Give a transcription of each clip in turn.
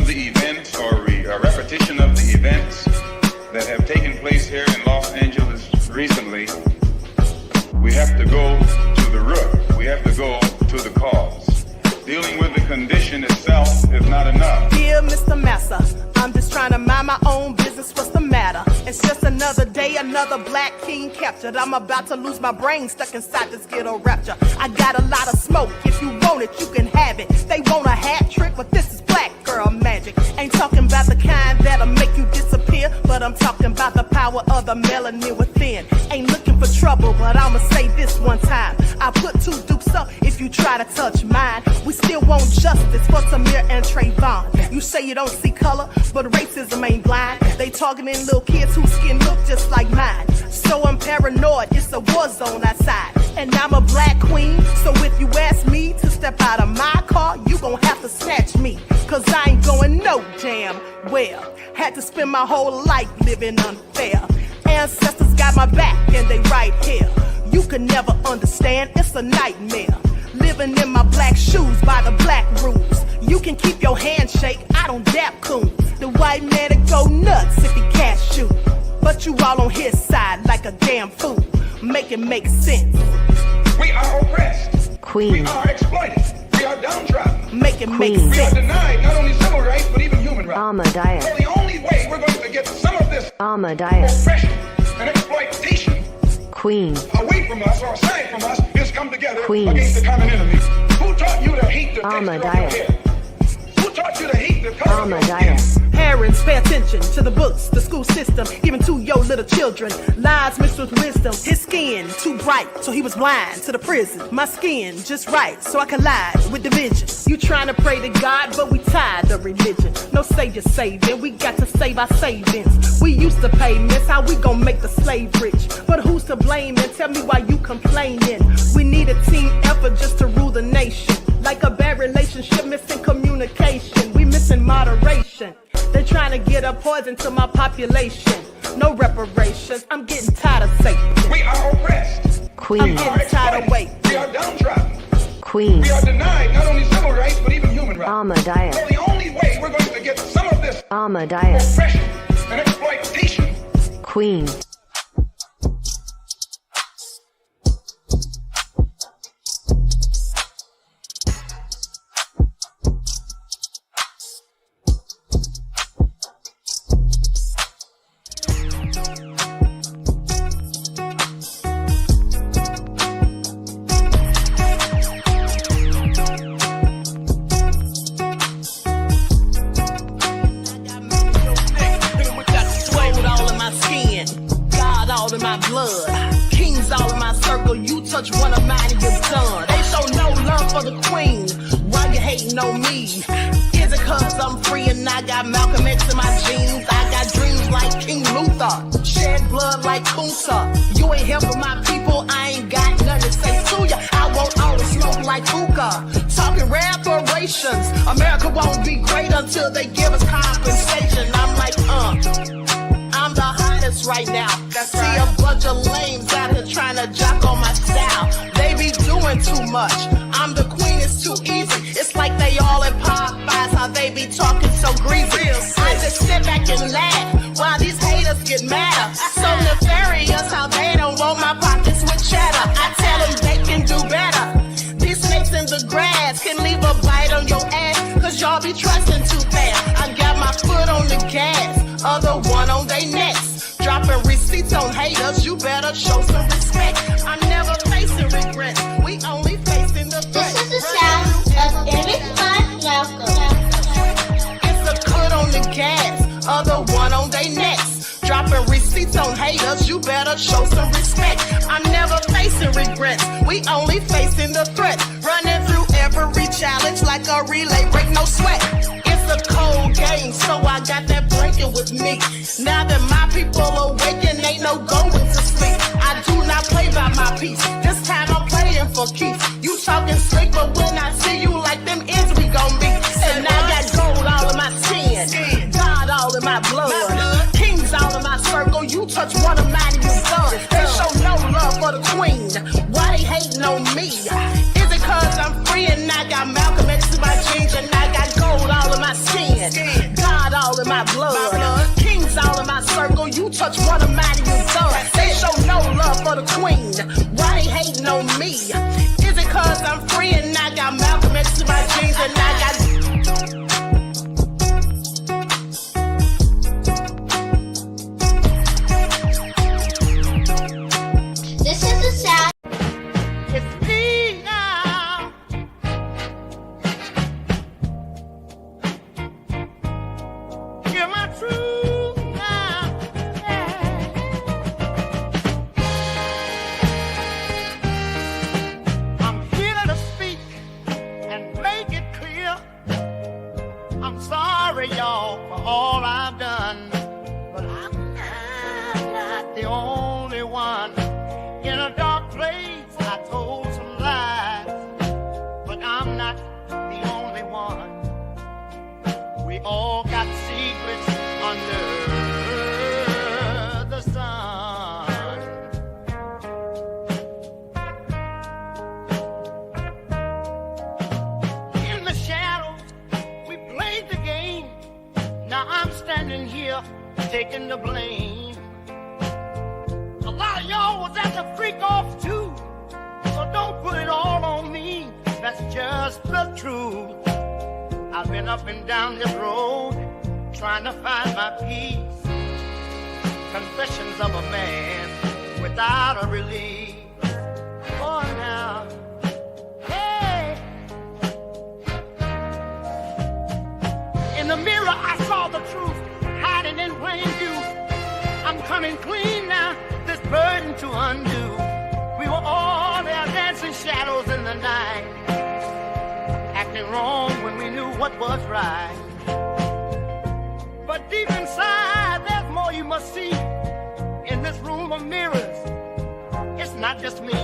of the events or a repetition of the events that have taken place here in Los Angeles recently, we have to go to the root. We have to go to the cause. Dealing with the condition itself is not enough. Dear Mr. Massa, I'm just trying to mind my own business. What's the matter? It's just another day, another black king captured. I'm about to lose my brain, stuck inside this ghetto rapture. I got a lot of smoke. If you want it, you can have it. They want a hat trick, but this is black girl magic. Ain't talking about the kind that'll make you disappear, but I'm talking about the power of the melanin within. Ain't looking for trouble, but I'ma say this one time. I put two dukes up if you try to touch mine. We still want justice for Samir and Trayvon. You say you don't see color, but racism ain't blind. They targeting little kids whose skin look just like mine. So I'm paranoid, it's a war zone outside. And I'm a black queen, so if you ask me to step out of my car, you gon' have to snatch me. Cause I ain't going no damn well. Had to spend my whole life living unfair. Ancestors got my back and they right here. You can never understand, it's a nightmare. Living in my black shoes by the black rules. You can keep your handshake, I don't dap coons. The white man to go nuts if he cash you. But you all on his side like a damn fool. Make it make sense. We are oppressed. Queen. We are exploited. We are downtrodden. Make it make We are sense. denied not only civil rights, but even human rights. Ahmadiyyah. So the only way we're going to get some of this Ahmadiyyah. oppression and exploitation Queen. away from us or aside from us is come together Queen. against the common enemy. Who taught you to hate the texture of your Ahmadiyyah. hair? Who taught you to hate the color of your skin? Ahmadiyyah. Parents, pay attention to the books, the school system, even to your little children. Lies mixed with wisdom. His skin too bright, so he was blind to the prison. My skin just right, so I collide with division. You trying to pray to God, but we tired of religion. No savior saving, we got to save our savings. We used to pay miss, how we gon' make the slave rich? But who's to blame and tell me why you complaining? We need a team effort just to rule the nation. Like a bad relationship, missing communication. We missing moderation. They're trying to get a poison to my population. No reparations, I'm getting tired of Satan. We are oppressed. Queen. I'm getting tired of waiting. We are downtrodden. Queen. We are denied not only civil rights, but even human rights. Ahmadiyyah. So the only way we're going to get some of this Ahmadiyyah. oppression and exploitation. Queen. Touch one of mine and you're done. They show no love for the queen. Why you hating on me? Is it cause I'm free and I got Malcolm X in my jeans? I got dreams like King Luther, shed blood like Kunta. You ain't helping my people, I ain't got nothing to say to ya. I want all the smoke like hookah. Talking reparations, America won't be great until they give us compensation. I'm like, I'm the hottest right now. I see a bunch of lames out here trying to jock on my style. They be doing too much. I'm the queen, it's too easy. It's like they all in Popeyes, how they be talking so greasy. I just sit back and laugh while these haters get madder. So nefarious how they don't want my pockets with cheddar. I tell them they can do better. These snakes in the grass can leave a bite on your ass, cause y'all be trusting too fast. I got my foot on the gas, other one on they necks. Dropping receipts on haters, you better show some respect. I'm never facing regrets, we only facing the threat. This is the sound of Eric Malcolm. It's a cut on the gas, other one on they necks. Dropping receipts on haters, you better show some respect. I'm never facing regrets, we only facing the threat. Running through every challenge like a relay, break no sweat. It's a cold game, so I got that blanket with me. Now that my people awaken, ain't no going to sleep. I do not play by my piece, this time I'm playing for keeps. You talking slick, but when I see you like them ends, we gon' meet. And I got gold all in my skin, God all in my blood, kings all in my circle. You touch one of mine and you're done. They show no love for the queen, why they hating on me? Is it cause I'm free and I got Malcolm X in my jeans and I got gold all in my skin? Why they hating on me? Is it cause I'm free and I got Malcolm X in my jeans and I got... This is the sound. It's me now. Hear my truth now. Yeah. I'm here to speak and make it clear. I'm sorry, y'all, for all I've done. But I'm not the only one. In a dark place, I told some lies, but I'm not the only one. We all got secrets under the sun. In the shadows, we played the game. Now I'm standing here taking the blame. A lot of y'all was at the freak off too, so don't put it all on me. That's just the truth. I've been up and down this road trying to find my peace. Confessions of a man without a release. Oh, now, hey. In the mirror, I saw the truth hiding in plain view. I'm coming clean now. This burden to undo. We were all there dancing shadows in the night, acting wrong when we knew what was right. But deep inside, there's more you must see. In this room of mirrors, it's not just me.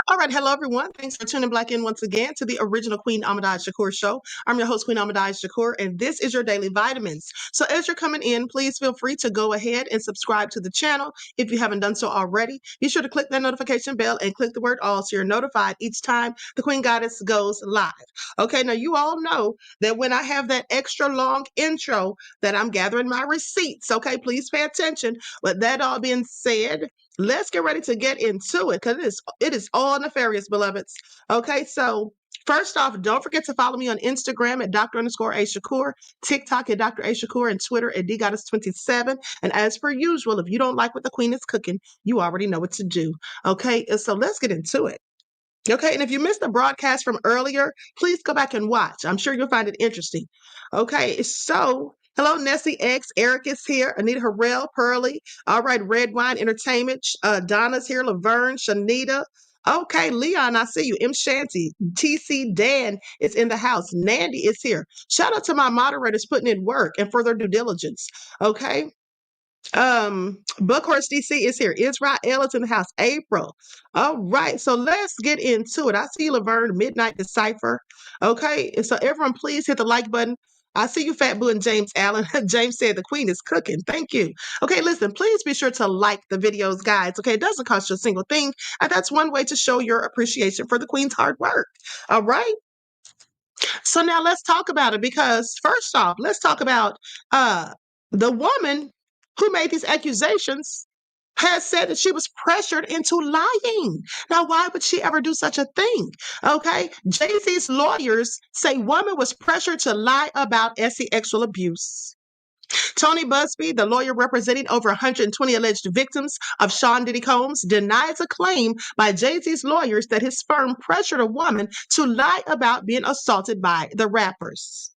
All right, hello everyone. Thanks for tuning back in once again to the original Queen Ahmadiyyah Shakur show. I'm your host, Queen Ahmadiyyah Shakur, and this is your daily vitamins. So as you're coming in, please feel free to go ahead and subscribe to the channel if you haven't done so already. Be sure to click that notification bell and click the word all so you're notified each time the Queen Goddess goes live. Okay, now you all know that when I have that extra long intro that I'm gathering my receipts. Okay, please pay attention. With that all being said, let's get ready to get into it because it is all nefarious, beloveds. Okay, so first off, don't forget to follow me on Instagram at Dr_A_Shakur, TikTok at Dr. A Shakur, and Twitter at DGoddess27. And as per usual, if you don't like what the Queen is cooking, you already know what to do. Okay, so let's get into it. Okay, and if you missed the broadcast from earlier, please go back and watch. I'm sure you'll find it interesting. Okay, so hello, Nessie X. Eric is here. Anita Harrell, Pearly. All right, Red Wine Entertainment. Donna's here. Laverne, Shanita. Okay, Leon, I see you. M. Shanty. TC Dan is in the house. Nandy is here. Shout out to my moderators putting in work and for their due diligence. Okay. Buckhorse DC is here. Israel is in the house. April. All right, so let's get into it. I see you, Laverne, Midnight Decipher. Okay, so everyone please hit the like button. I see you, Fat Boo and James Allen. James said the Queen is cooking. Thank you. Okay, listen, please be sure to like the videos, guys. Okay, it doesn't cost you a single thing, and that's one way to show your appreciation for the Queen's hard work. All right. So now let's talk about it because first off, let's talk about the woman who made these accusations has said that she was pressured into lying. Now, why would she ever do such a thing? Okay, Jay-Z's lawyers say woman was pressured to lie about sexual abuse. Tony Busby, the lawyer representing over 120 alleged victims of Sean Diddy Combs, denies a claim by Jay-Z's lawyers that his firm pressured a woman to lie about being assaulted by the rappers.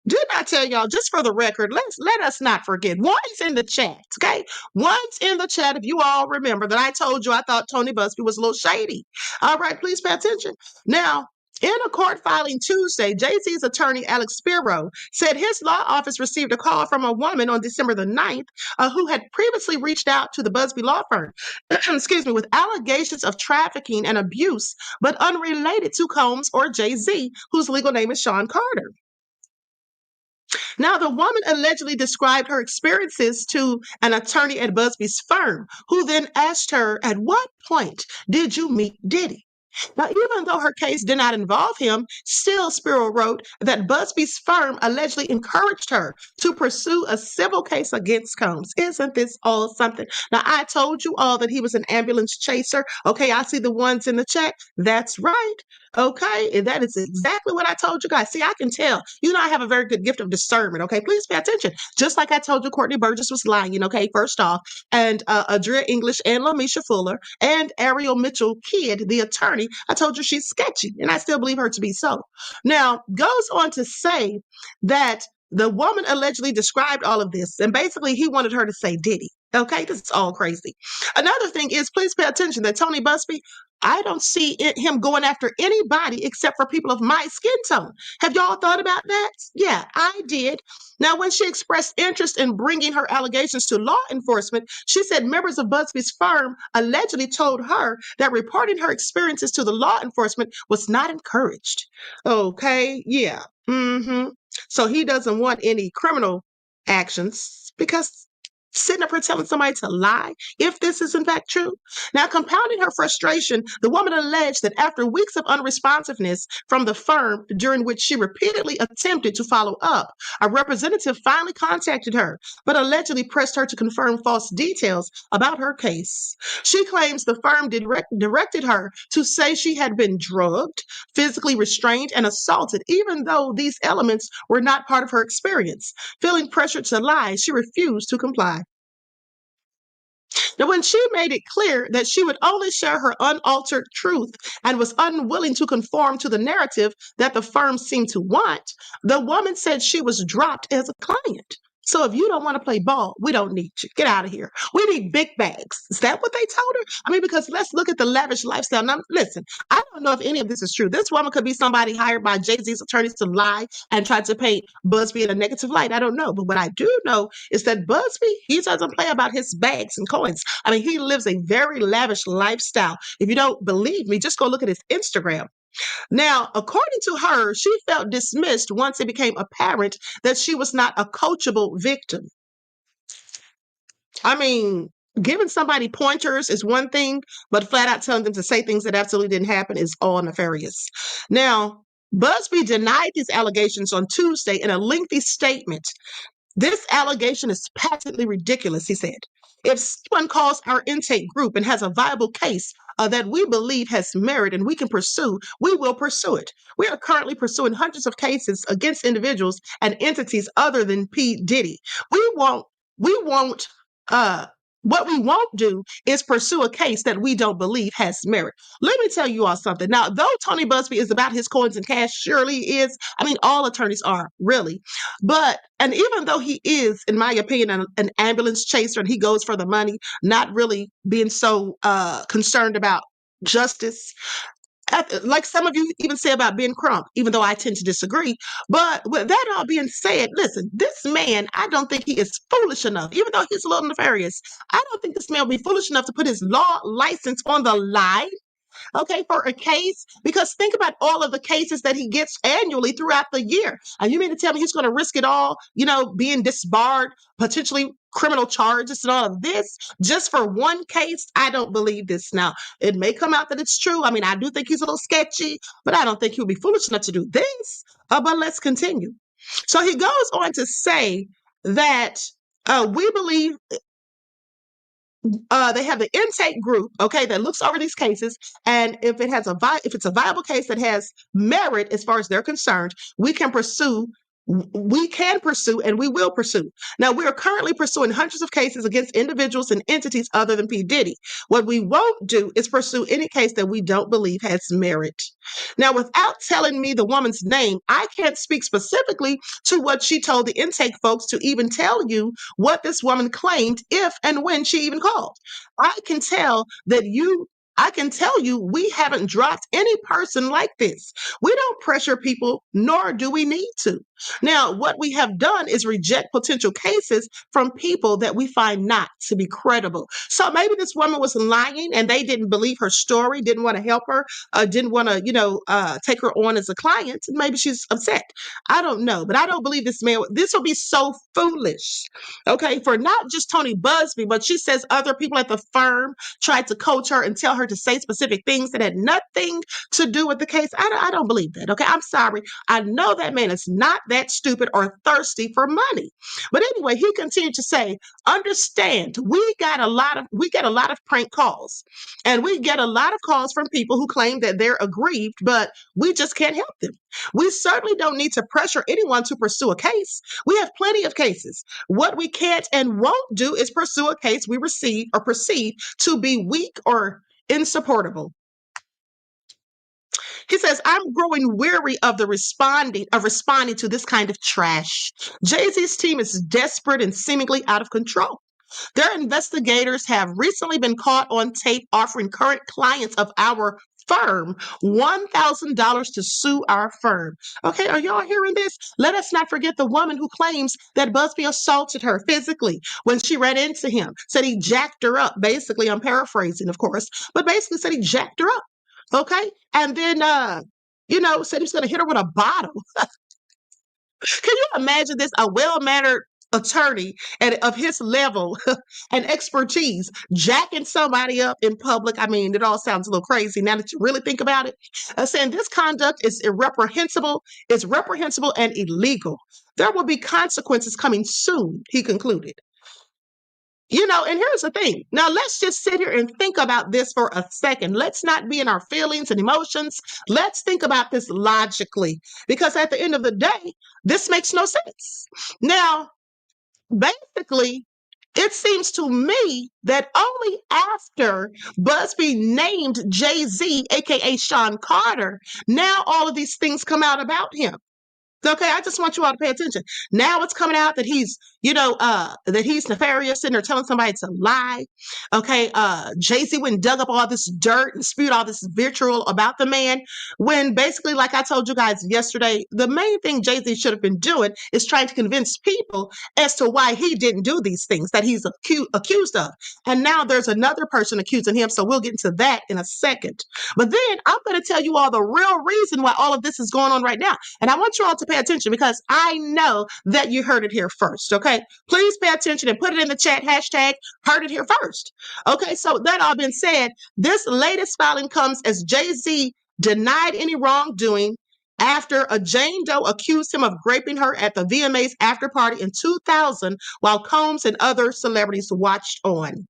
Did I tell y'all, just for the record, let us not forget, one's in the chat, okay? One's in the chat, if you all remember that I told you I thought Tony Busby was a little shady. All right, please pay attention. Now, in a court filing Tuesday, Jay-Z's attorney, Alex Spiro, said his law office received a call from a woman on December the 9th who had previously reached out to the Busby law firm, with allegations of trafficking and abuse, but unrelated to Combs or Jay-Z, whose legal name is Sean Carter. Now, the woman allegedly described her experiences to an attorney at Busby's firm, who then asked her, at what point did you meet Diddy? Now, even though her case did not involve him, still Spiro wrote that Busby's firm allegedly encouraged her to pursue a civil case against Combs. Isn't this all something? Now, I told you all that he was an ambulance chaser. Okay, I see the ones in the chat. That's right. Okay, and that is exactly what I told you guys. See, I can tell. You know, I have a very good gift of discernment. Okay, please pay attention. Just like I told you, Courtney Burgess was lying. Okay, first off, and Adria English and Lamisha Fuller and Ariel Mitchell Kidd, the attorney, I told you she's sketchy, and I still believe her to be so. Now, goes on to say that the woman allegedly described all of this, and basically he wanted her to say Diddy. Okay, this is all crazy. Another thing is, please pay attention that Tony Busby, I don't see him going after anybody except for people of my skin tone. Have y'all thought about that? Yeah, I did. Now, when she expressed interest in bringing her allegations to law enforcement, she said members of Busby's firm allegedly told her that reporting her experiences to the law enforcement was not encouraged. Okay, yeah. So he doesn't want any criminal actions because sitting up here telling somebody to lie, if this is in fact true. Now, compounding her frustration, the woman alleged that after weeks of unresponsiveness from the firm, during which she repeatedly attempted to follow up, a representative finally contacted her, but allegedly pressed her to confirm false details about her case. She claims the firm directed her to say she had been drugged, physically restrained, and assaulted, even though these elements were not part of her experience. Feeling pressured to lie, she refused to comply. Now, when she made it clear that she would only share her unaltered truth and was unwilling to conform to the narrative that the firm seemed to want, the woman said she was dropped as a client. So if you don't want to play ball, we don't need you. Get out of here. We need big bags. Is that what they told her? I mean, because let's look at the lavish lifestyle. Now, listen, I don't know if any of this is true. This woman could be somebody hired by Jay-Z's attorneys to lie and try to paint Busby in a negative light. I don't know. But what I do know is that Busby, he doesn't play about his bags and coins. I mean, he lives a very lavish lifestyle. If you don't believe me, just go look at his Instagram. Now, according to her, she felt dismissed once it became apparent that she was not a coachable victim. I mean, giving somebody pointers is one thing, but flat out telling them to say things that absolutely didn't happen is all nefarious. Now, Busby denied these allegations on Tuesday in a lengthy statement. This allegation is patently ridiculous, he said. If someone calls our intake group and has a viable case that we believe has merit and we can pursue, we will pursue it. We are currently pursuing hundreds of cases against individuals and entities other than P. Diddy. What we won't do is pursue a case that we don't believe has merit. Let me tell you all something. Now, though Tony Busby is about his coins and cash, surely he is. I mean, all attorneys are, really. And even though he is, in my opinion, an ambulance chaser and he goes for the money, not really being so concerned about justice, like some of you even say about Ben Crump, even though I tend to disagree. But with that all being said, listen, this man, I don't think he is foolish enough, even though he's a little nefarious. I don't think this man will be foolish enough to put his law license on the line, okay, for a case, because think about all of the cases that he gets annually throughout the year. And you mean to tell me he's going to risk it all, being disbarred, potentially criminal charges and all of this just for one case? I don't believe this. Now, it may come out that it's true. I mean, I do think he's a little sketchy, but I don't think he'll be foolish enough to do this. But let's continue. So he goes on to say that we believe they have the intake group, okay, that looks over these cases, and if it's a viable case that has merit as far as they're concerned, we can pursue and we will pursue. Now, we are currently pursuing hundreds of cases against individuals and entities other than P. Diddy. What we won't do is pursue any case that we don't believe has merit. Now, without telling me the woman's name, I can't speak specifically to what she told the intake folks to even tell you what this woman claimed if and when she even called. I can tell you we haven't dropped any person like this. We don't pressure people, nor do we need to. Now, what we have done is reject potential cases from people that we find not to be credible. So maybe this woman was lying and they didn't believe her story, didn't want to help her, didn't want to, take her on as a client. Maybe she's upset. I don't know, but I don't believe this man. This will be so foolish, okay, for not just Tony Busby, but she says other people at the firm tried to coach her and tell her to say specific things that had nothing to do with the case. I don't believe that, okay? I'm sorry. I know that man is not that stupid or thirsty for money. But anyway, he continued to say, understand, we get a lot of prank calls. And we get a lot of calls from people who claim that they're aggrieved, but we just can't help them. We certainly don't need to pressure anyone to pursue a case. We have plenty of cases. What we can't and won't do is pursue a case we receive or perceive to be weak or insupportable. He says, I'm growing weary of responding to this kind of trash. Jay-Z's team is desperate and seemingly out of control. Their investigators have recently been caught on tape offering current clients of our firm $1,000 to sue our firm. Okay, are y'all hearing this? Let us not forget the woman who claims that Busby assaulted her physically when she ran into him, said he jacked her up. Basically, I'm paraphrasing, of course, but basically said he jacked her up. Okay, and then said he was going to hit her with a bottle. Can you imagine this? A well-mannered attorney of his level and expertise jacking somebody up in public. I mean, it all sounds a little crazy now that you really think about it. Saying this conduct is reprehensible and illegal. There will be consequences coming soon, he concluded. And here's the thing. Now, let's just sit here and think about this for a second. Let's not be in our feelings and emotions. Let's think about this logically, because at the end of the day, this makes no sense. Now, basically, it seems to me that only after Busby named Jay-Z, aka Sean Carter, now all of these things come out about him. Okay, I just want you all to pay attention. Now it's coming out that he's, that he's nefarious and they're telling somebody to lie. Okay, Jay-Z went and dug up all this dirt and spewed all this vitriol about the man. When basically, like I told you guys yesterday, the main thing Jay-Z should have been doing is trying to convince people as to why he didn't do these things that he's accused of. And now there's another person accusing him, so we'll get into that in a second. But then I'm going to tell you all the real reason why all of this is going on right now. And I want you all to pay attention because I know that you heard it here first, okay? Please pay attention and put it in the chat, hashtag heard it here first. Okay, so that all being said, this latest filing comes as Jay-Z denied any wrongdoing after a Jane Doe accused him of raping her at the VMA's after party in 2000 while Combs and other celebrities watched on.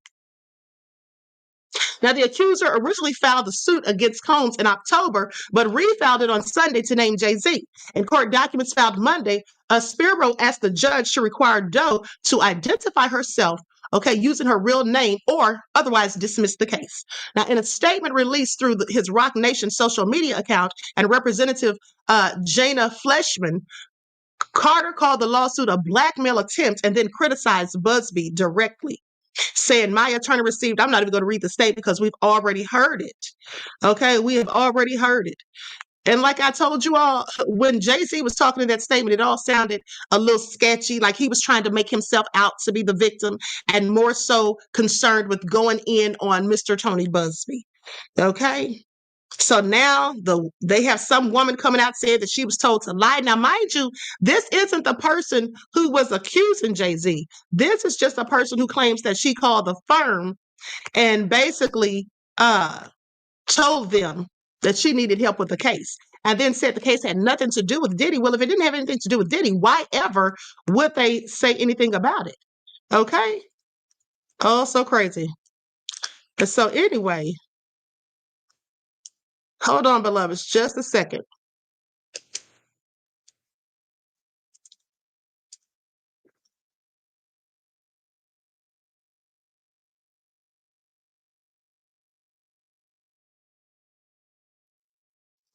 Now, the accuser originally filed the suit against Combs in October, but refiled it on Sunday to name Jay-Z. In court documents filed Monday, Spiro asked the judge to require Doe to identify herself, using her real name or otherwise dismiss the case. Now, in a statement released through his Rock Nation social media account and Representative Jana Fleshman, Carter called the lawsuit a blackmail attempt and then criticized Busby directly, saying my attorney received, I'm not even going to read the statement because we've already heard it. Okay, we have already heard it. And like I told you all, when Jay-Z was talking in that statement, it all sounded a little sketchy, like he was trying to make himself out to be the victim and more so concerned with going in on Mr. Tony Busby. Okay. So now they have some woman coming out saying that she was told to lie. Now, mind you, this isn't the person who was accusing Jay-Z. This is just a person who claims that she called the firm and basically told them that she needed help with the case and then said the case had nothing to do with Diddy. Well, if it didn't have anything to do with Diddy, why ever would they say anything about it? Okay. Oh, so crazy. And so anyway, hold on, beloveds, just a second.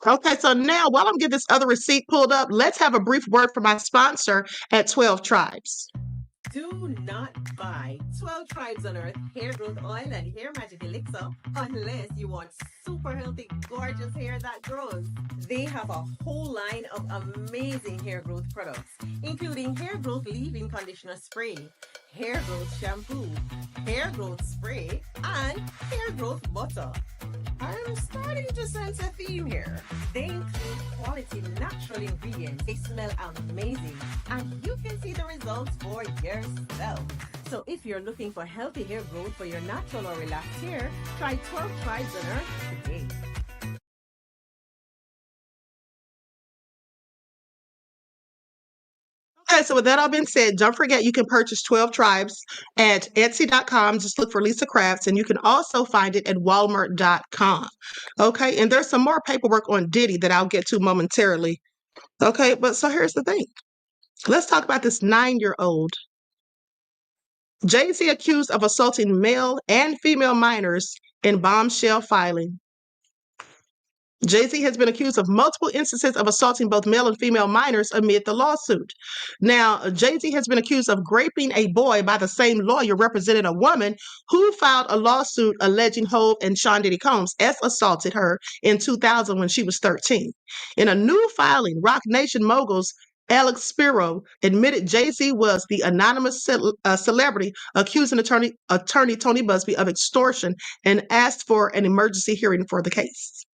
Okay, so now while I'm getting this other receipt pulled up, let's have a brief word from my sponsor at 12 Tribes. Do not buy 12 Tribes on Earth hair growth oil and hair magic elixir unless you want super healthy, gorgeous hair that grows. They have a whole line of amazing hair growth products, including hair growth leave-in conditioner spray, hair growth shampoo, hair growth spray, and hair growth butter. I'm starting to sense a theme here. They include quality natural ingredients. They smell amazing, and you can see the results for yourself. So if you're looking for healthy hair growth for your natural or relaxed hair, try 12 Tribes on Earth today. Okay, so with that all being said, don't forget you can purchase 12 Tribes at Etsy.com. Just look for Lisa Crafts, and you can also find it at Walmart.com. Okay, and there's some more paperwork on Diddy that I'll get to momentarily. Okay, but so here's the thing. Let's talk about this 9-year-old. Jay-Z accused of assaulting male and female minors in bombshell filing. Jay-Z has been accused of multiple instances of assaulting both male and female minors amid the lawsuit. Now, Jay-Z has been accused of raping a boy by the same lawyer representing a woman who filed a lawsuit alleging Hov and Sean Diddy Combs assaulted her in 2000 when she was 13. In a new filing, Rock Nation moguls Alex Spiro admitted Jay-Z was the anonymous celebrity accusing attorney Tony Busby of extortion and asked for an emergency hearing for the case.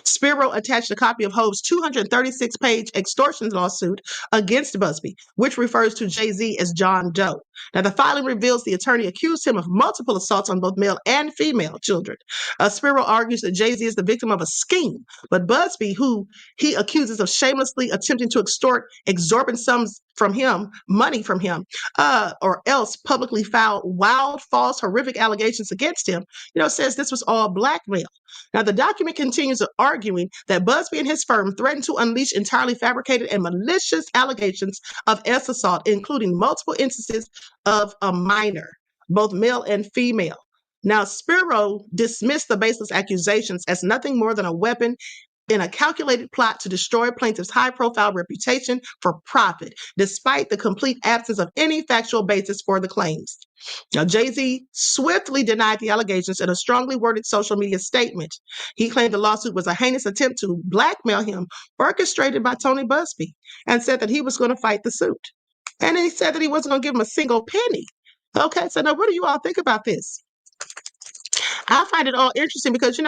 Spiro attached a copy of Hov's 236-page extortion lawsuit against Busby, which refers to Jay-Z as John Doe. Now, the filing reveals the attorney accused him of multiple assaults on both male and female children. Spiro argues that Jay-Z is the victim of a scheme, but Busby, who he accuses of shamelessly attempting to extort exorbitant sums from him, money from him, or else publicly filed wild, false, horrific allegations against him, says this was all blackmail. Now, the document continues arguing that Busby and his firm threatened to unleash entirely fabricated and malicious allegations of assault, including multiple instances of a minor, both male and female. Now, Spiro dismissed the baseless accusations as nothing more than a weapon in a calculated plot to destroy plaintiff's high-profile reputation for profit, despite the complete absence of any factual basis for the claims. Now, Jay-Z swiftly denied the allegations in a strongly worded social media statement. He claimed the lawsuit was a heinous attempt to blackmail him, orchestrated by Tony Busby, and said that he was going to fight the suit. And he said that he wasn't going to give him a single penny. Okay, so now what do you all think about this? I find it all interesting because,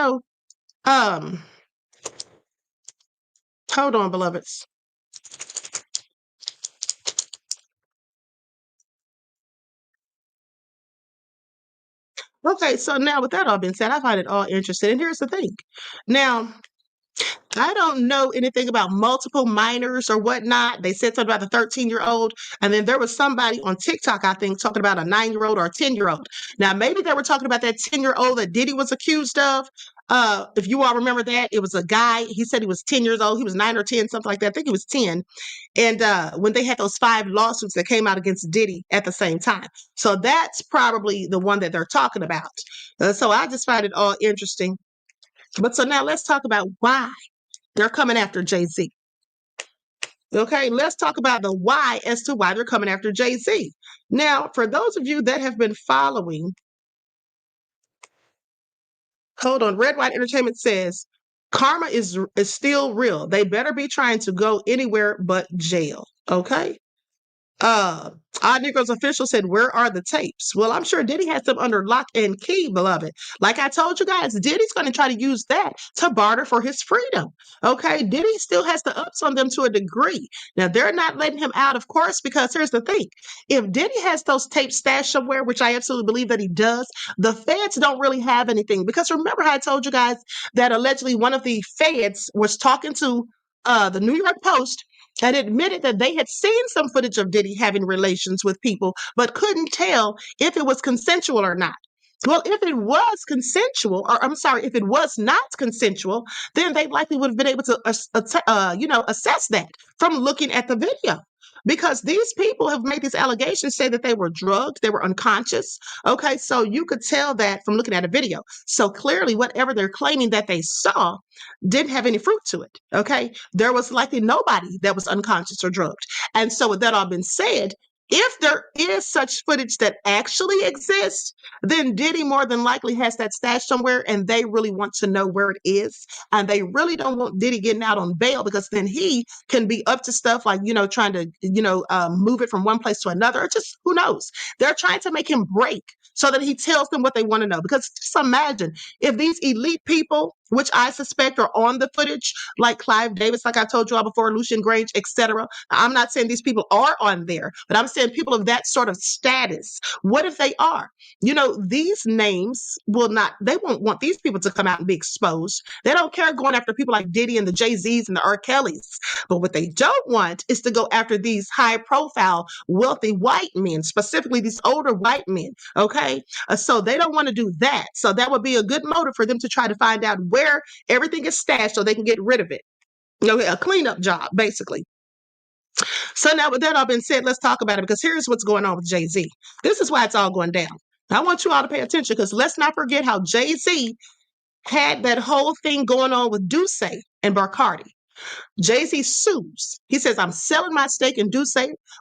hold on, beloveds. Okay, so now with that all being said, I find it all interesting. And here's the thing. Now, I don't know anything about multiple minors or whatnot. They said something about the 13-year-old. And then there was somebody on TikTok, I think, talking about a 9-year-old or a 10-year-old. Now, maybe they were talking about that 10-year-old that Diddy was accused of. If you all remember that, it was a guy. He said he was 10 years old. He was 9 or 10, something like that. I think he was 10. And when they had those 5 lawsuits that came out against Diddy at the same time. So that's probably the one that they're talking about. So I just find it all interesting. But so now let's talk about why they're coming after Jay-Z. Okay, let's talk about the why as to why they're coming after Jay-Z. Now, for those of you that have been following, hold on, Red White Entertainment says, karma is still real. They better be trying to go anywhere but jail. Okay? Odd Negroes official said, where are the tapes? Well, I'm sure Diddy has them under lock and key, beloved. Like I told you guys, Diddy's going to try to use that to barter for his freedom. Okay, Diddy still has the ups on them to a degree. Now, they're not letting him out, of course, because here's the thing. If Diddy has those tapes stashed somewhere, which I absolutely believe that he does, the feds don't really have anything. Because remember how I told you guys that allegedly one of the feds was talking to the New York Post and admitted that they had seen some footage of Diddy having relations with people, but couldn't tell if it was consensual or not. Well, if it was consensual, or I'm sorry, if it was not consensual, then they likely would have been able to, assess that from looking at the video. Because these people have made these allegations, say that they were drugged, they were unconscious. Okay, so you could tell that from looking at a video. So clearly, whatever they're claiming that they saw didn't have any fruit to it. Okay, there was likely nobody that was unconscious or drugged. And so, with that all been said, If there is such footage that actually exists, then Diddy more than likely has that stashed somewhere and they really want to know where it is. And they really don't want Diddy getting out on bail because then he can be up to stuff like, trying to, move it from one place to another or just who knows. They're trying to make him break so that he tells them what they want to know. Because just imagine if these elite people, which I suspect are on the footage, like Clive Davis, like I told you all before, Lucian Grange, etc. I'm not saying these people are on there, but I'm saying people of that sort of status. What if they are? These names they won't want these people to come out and be exposed. They don't care going after people like Diddy and the Jay-Z's and the R. Kellys. But what they don't want is to go after these high-profile, wealthy white men, specifically these older white men, okay? So they don't want to do that. So that would be a good motive for them to try to find out where everything is stashed so they can get rid of it. A cleanup job, basically. So now with that all been said, let's talk about it because here's what's going on with Jay-Z. This is why it's all going down. I want you all to pay attention because let's not forget how Jay-Z had that whole thing going on with Duce and Barcardi. Jay-Z sues. He says, I'm selling my stake in Duce,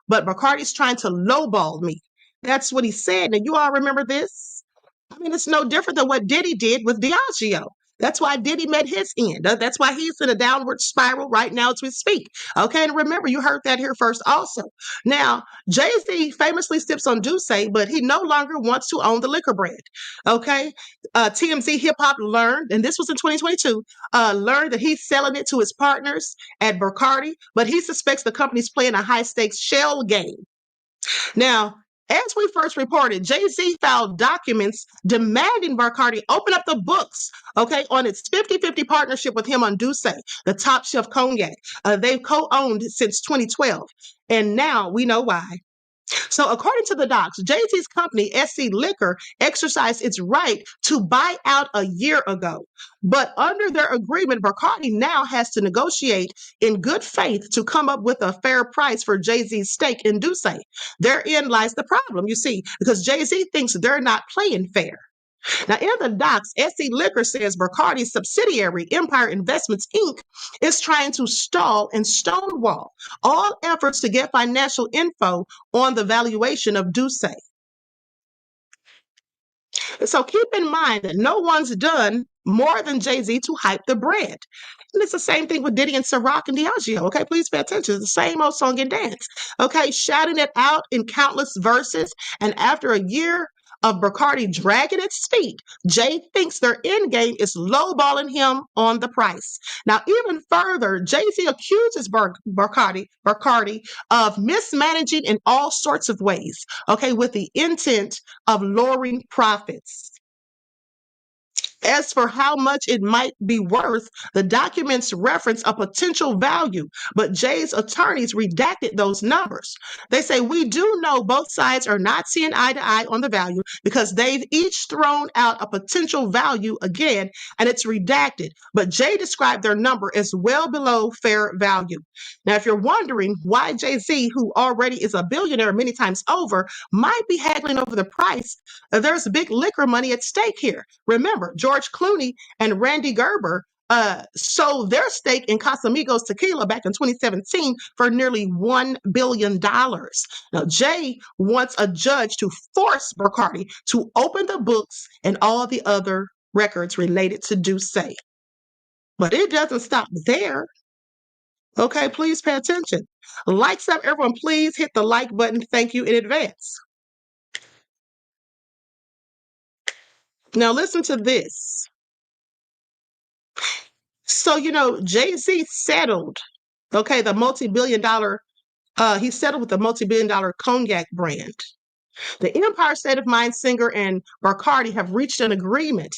but Bacardi's trying to lowball me. That's what he said. Now, you all remember this? I mean, it's no different than what Diddy did with Diageo. That's why Diddy met his end. That's why he's in a downward spiral right now as we speak. Okay, and remember, you heard that here first also. Now, Jay-Z famously steps on Duce, but he no longer wants to own the liquor brand. Okay, TMZ Hip Hop learned, and this was in 2022, learned that he's selling it to his partners at Barcardi, but he suspects the company's playing a high-stakes shell game. Now, as we first reported, Jay-Z filed documents demanding Barcardi open up the books, okay, on its 50-50 partnership with him on Duce, the top shelf cognac. They've co-owned since 2012, and now we know why. So according to the docs, Jay-Z's company, ssed Liquor, exercised its right to buy out a year ago. But under their agreement, Barcardi now has to negotiate in good faith to come up with a fair price for Jay-Z's stake in Duce. Therein lies the problem, you see, because Jay-Z thinks they're not playing fair. Now, in the docs, ssed Liquor says Barcardi's subsidiary, Empire Investments, Inc., is trying to stall and stonewall all efforts to get financial info on the valuation of Duce. So keep in mind that no one's done more than Jay-Z to hype the brand. And it's the same thing with Diddy and Ciroc and Diageo. Okay, please pay attention. It's the same old song and dance. Okay, shouting it out in countless verses. And after a year of Barcardi dragging its feet, Jay thinks their end game is lowballing him on the price. Now, even further, Jay-Z accuses Barcardi of mismanaging in all sorts of ways, okay, with the intent of lowering profits. As for how much it might be worth, the documents reference a potential value, but Jay's attorneys redacted those numbers. They say, we do know both sides are not seeing eye to eye on the value because they've each thrown out a potential value again, and it's redacted. But Jay described their number as well below fair value. Now, if you're wondering why Jay-Z, who already is a billionaire many times over, might be haggling over the price, there's big liquor money at stake here. Remember, George Clooney and Randy Gerber sold their stake in Casamigos Tequila back in 2017 for nearly $1 billion. Now, Jay wants a judge to force Barcardi to open the books and all the other records related to Duce. But it doesn't stop there. Okay, please pay attention. Lights up, everyone. Please hit the like button. Thank you in advance. Now, listen to this. So, Jay-Z settled, okay, the multi-billion dollar, he settled with the multi-billion dollar cognac brand. The Empire State of Mind singer and Barcardi have reached an agreement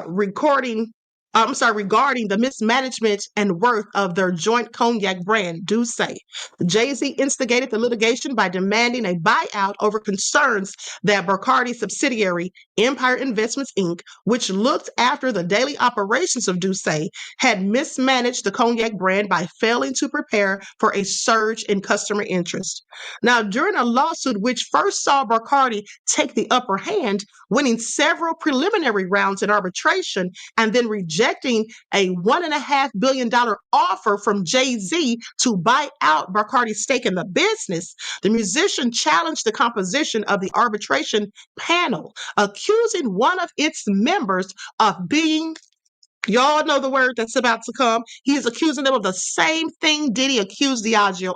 regarding the mismanagement and worth of their joint cognac brand, Duce. Jay-Z instigated the litigation by demanding a buyout over concerns that Barcardi's subsidiary, Empire Investments, Inc., which looked after the daily operations of Duce, had mismanaged the cognac brand by failing to prepare for a surge in customer interest. Now, during a lawsuit which first saw Barcardi take the upper hand, winning several preliminary rounds in arbitration and then rejecting rejecting a $1.5 billion offer from Jay-Z to buy out Barcardi's stake in the business, the musician challenged the composition of the arbitration panel, accusing one of its members of being, y'all know the word that's about to come. He is accusing them of the same thing Diddy accused Diageo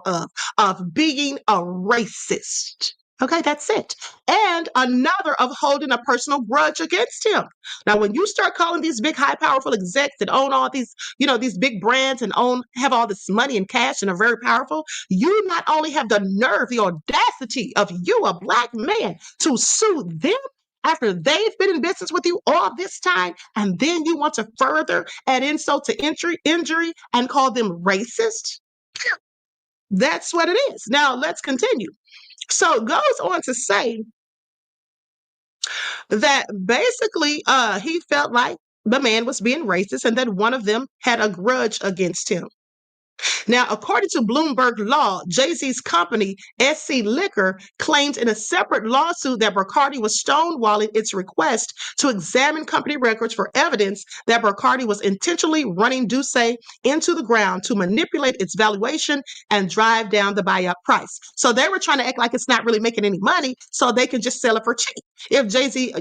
of being a racist. Okay, that's it. And another of holding a personal grudge against him. Now, when you start calling these big, high, powerful execs that own all these, these big brands and have all this money and cash and are very powerful, you not only have the nerve, the audacity of you, a black man, to sue them after they've been in business with you all this time, and then you want to further add insult to injury and call them racist? That's what it is. Now, let's continue. So it goes on to say that basically he felt like the man was being racist and that one of them had a grudge against him. Now, according to Bloomberg Law, Jay-Z's company, SC Liquor, claimed in a separate lawsuit that Barcardi was stonewalling its request to examine company records for evidence that Barcardi was intentionally running Duce into the ground to manipulate its valuation and drive down the buyout price. So they were trying to act like it's not really making any money so they can just sell it for cheap. If Jay-Z,